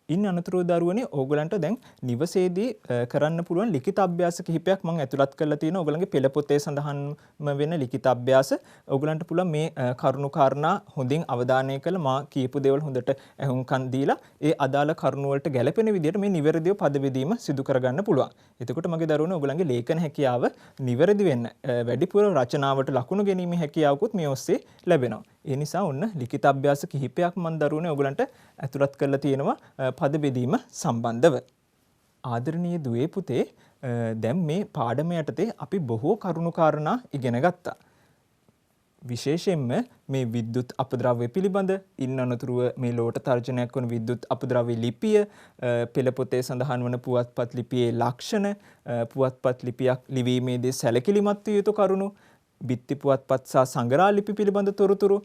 ඉන් අනතුරුව දරුවනේ ඕගලන්ට දැන් නිවසේදී කරන්න පුළුවන් ලිඛිත අභ්‍යාස කිහිපයක් මම ඇතුළත් කරලා තියෙනවා. ඕගලන්ගේ පෙළ පොතේ සඳහන්ම වෙන ලිඛිත අභ්‍යාස ඕගලන්ට පුළුවන් මේ කරුණු කාරණා හොඳින් අවධානය කරලා මා කියපු දේවල් හොඳට අහුම්කන් දීලා ඒ අදාළ කරුණු වලට ගැලපෙන විදිහට මේ නිවැරදිව පද බෙදීම සිදු කරගන්න පුළුවන්. එතකොට මගේ දරුවනේ ඕගලන්ගේ ලේඛන හැකියාව නිවැරදි වෙන්න වැඩිපුර රචනාවට ලකුණු ගැනීමේ හැකියාවකුත් මේ ඔස්සේ ලැබෙනවා. ඒ නිසා ඔන්න ලිඛිත අභ්‍යාස කිහිපයක් මම දරුවනේ ඔයගලන්ට ඇතුළත් කරලා තියෙනවා පද බෙදීම සම්බන්ධව. ආදරණීය දුවේ පුතේ දැන් මේ පාඩම යටතේ අපි බොහෝ කරුණු කාරණා ඉගෙන ගත්තා. විශේෂයෙන්ම මේ විද්‍යුත් අපද්‍රව්‍ය පිළිබඳ ඉන් අනතුරුව මේ ලෝට තර්ජනයක් වන විද්‍යුත් අපද්‍රව්‍ය ලිපිය, පෙළ පොතේ සඳහන් වන පුවත්පත් ලිපියේ ලක්ෂණ, පුවත්පත් ලිපියක් ලිවීමේදී සැලකිලිමත් විය යුතු කරුණු, බිත්ති පුවත්පත් සහ සංගරා ලිපි පිළිබඳ තොරතුරු,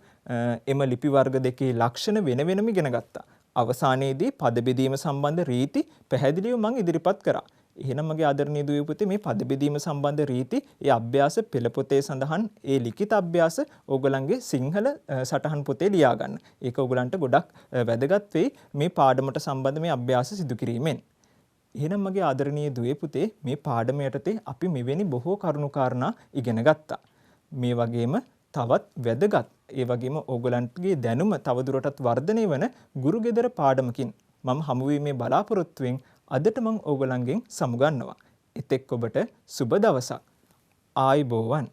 එම ලිපි වර්ග දෙකේ ලක්ෂණ වෙන වෙනම ඉගෙන ගත්තා. අවසානයේදී පද බෙදීම සම්බන්ධ රීති පැහැදිලිව මම ඉදිරිපත් කරා. එහෙනම් මගේ ආදරණීය දුවේ පුතේ මේ පද බෙදීම සම්බන්ධ රීති ඒ අභ්‍යාස පෙළ පොතේ සඳහන් ඒ ලිඛිත අභ්‍යාස ඕගලන්ගේ සිංහල සටහන් පොතේ ලියා ගන්න. ඒක ඕගලන්ට ගොඩක් වැදගත් වෙයි මේ පාඩමට සම්බන්ධ මේ අභ්‍යාස සිදු කිරීමෙන්. එහෙනම් මගේ ආදරණීය දුවේ පුතේ මේ පාඩම යටතේ අපි මෙවැනි බොහෝ කරුණු කාරණා ඉගෙන ගත්තා. මේ වගේම තවත් වැදගත් ඒ වගේම ඕගලන්ටගේ දැනුම තවදුරටත් වර්ධනය වන ගුරු ගෙදර පාඩමකින් මම හමුවීමේ බලාපොරොත්තුවෙන් අදට මම ඕගලන්ගෙන් සමුගන්නවා. එතෙක් ඔබට සුබ දවසක්. ආයුබෝවන්.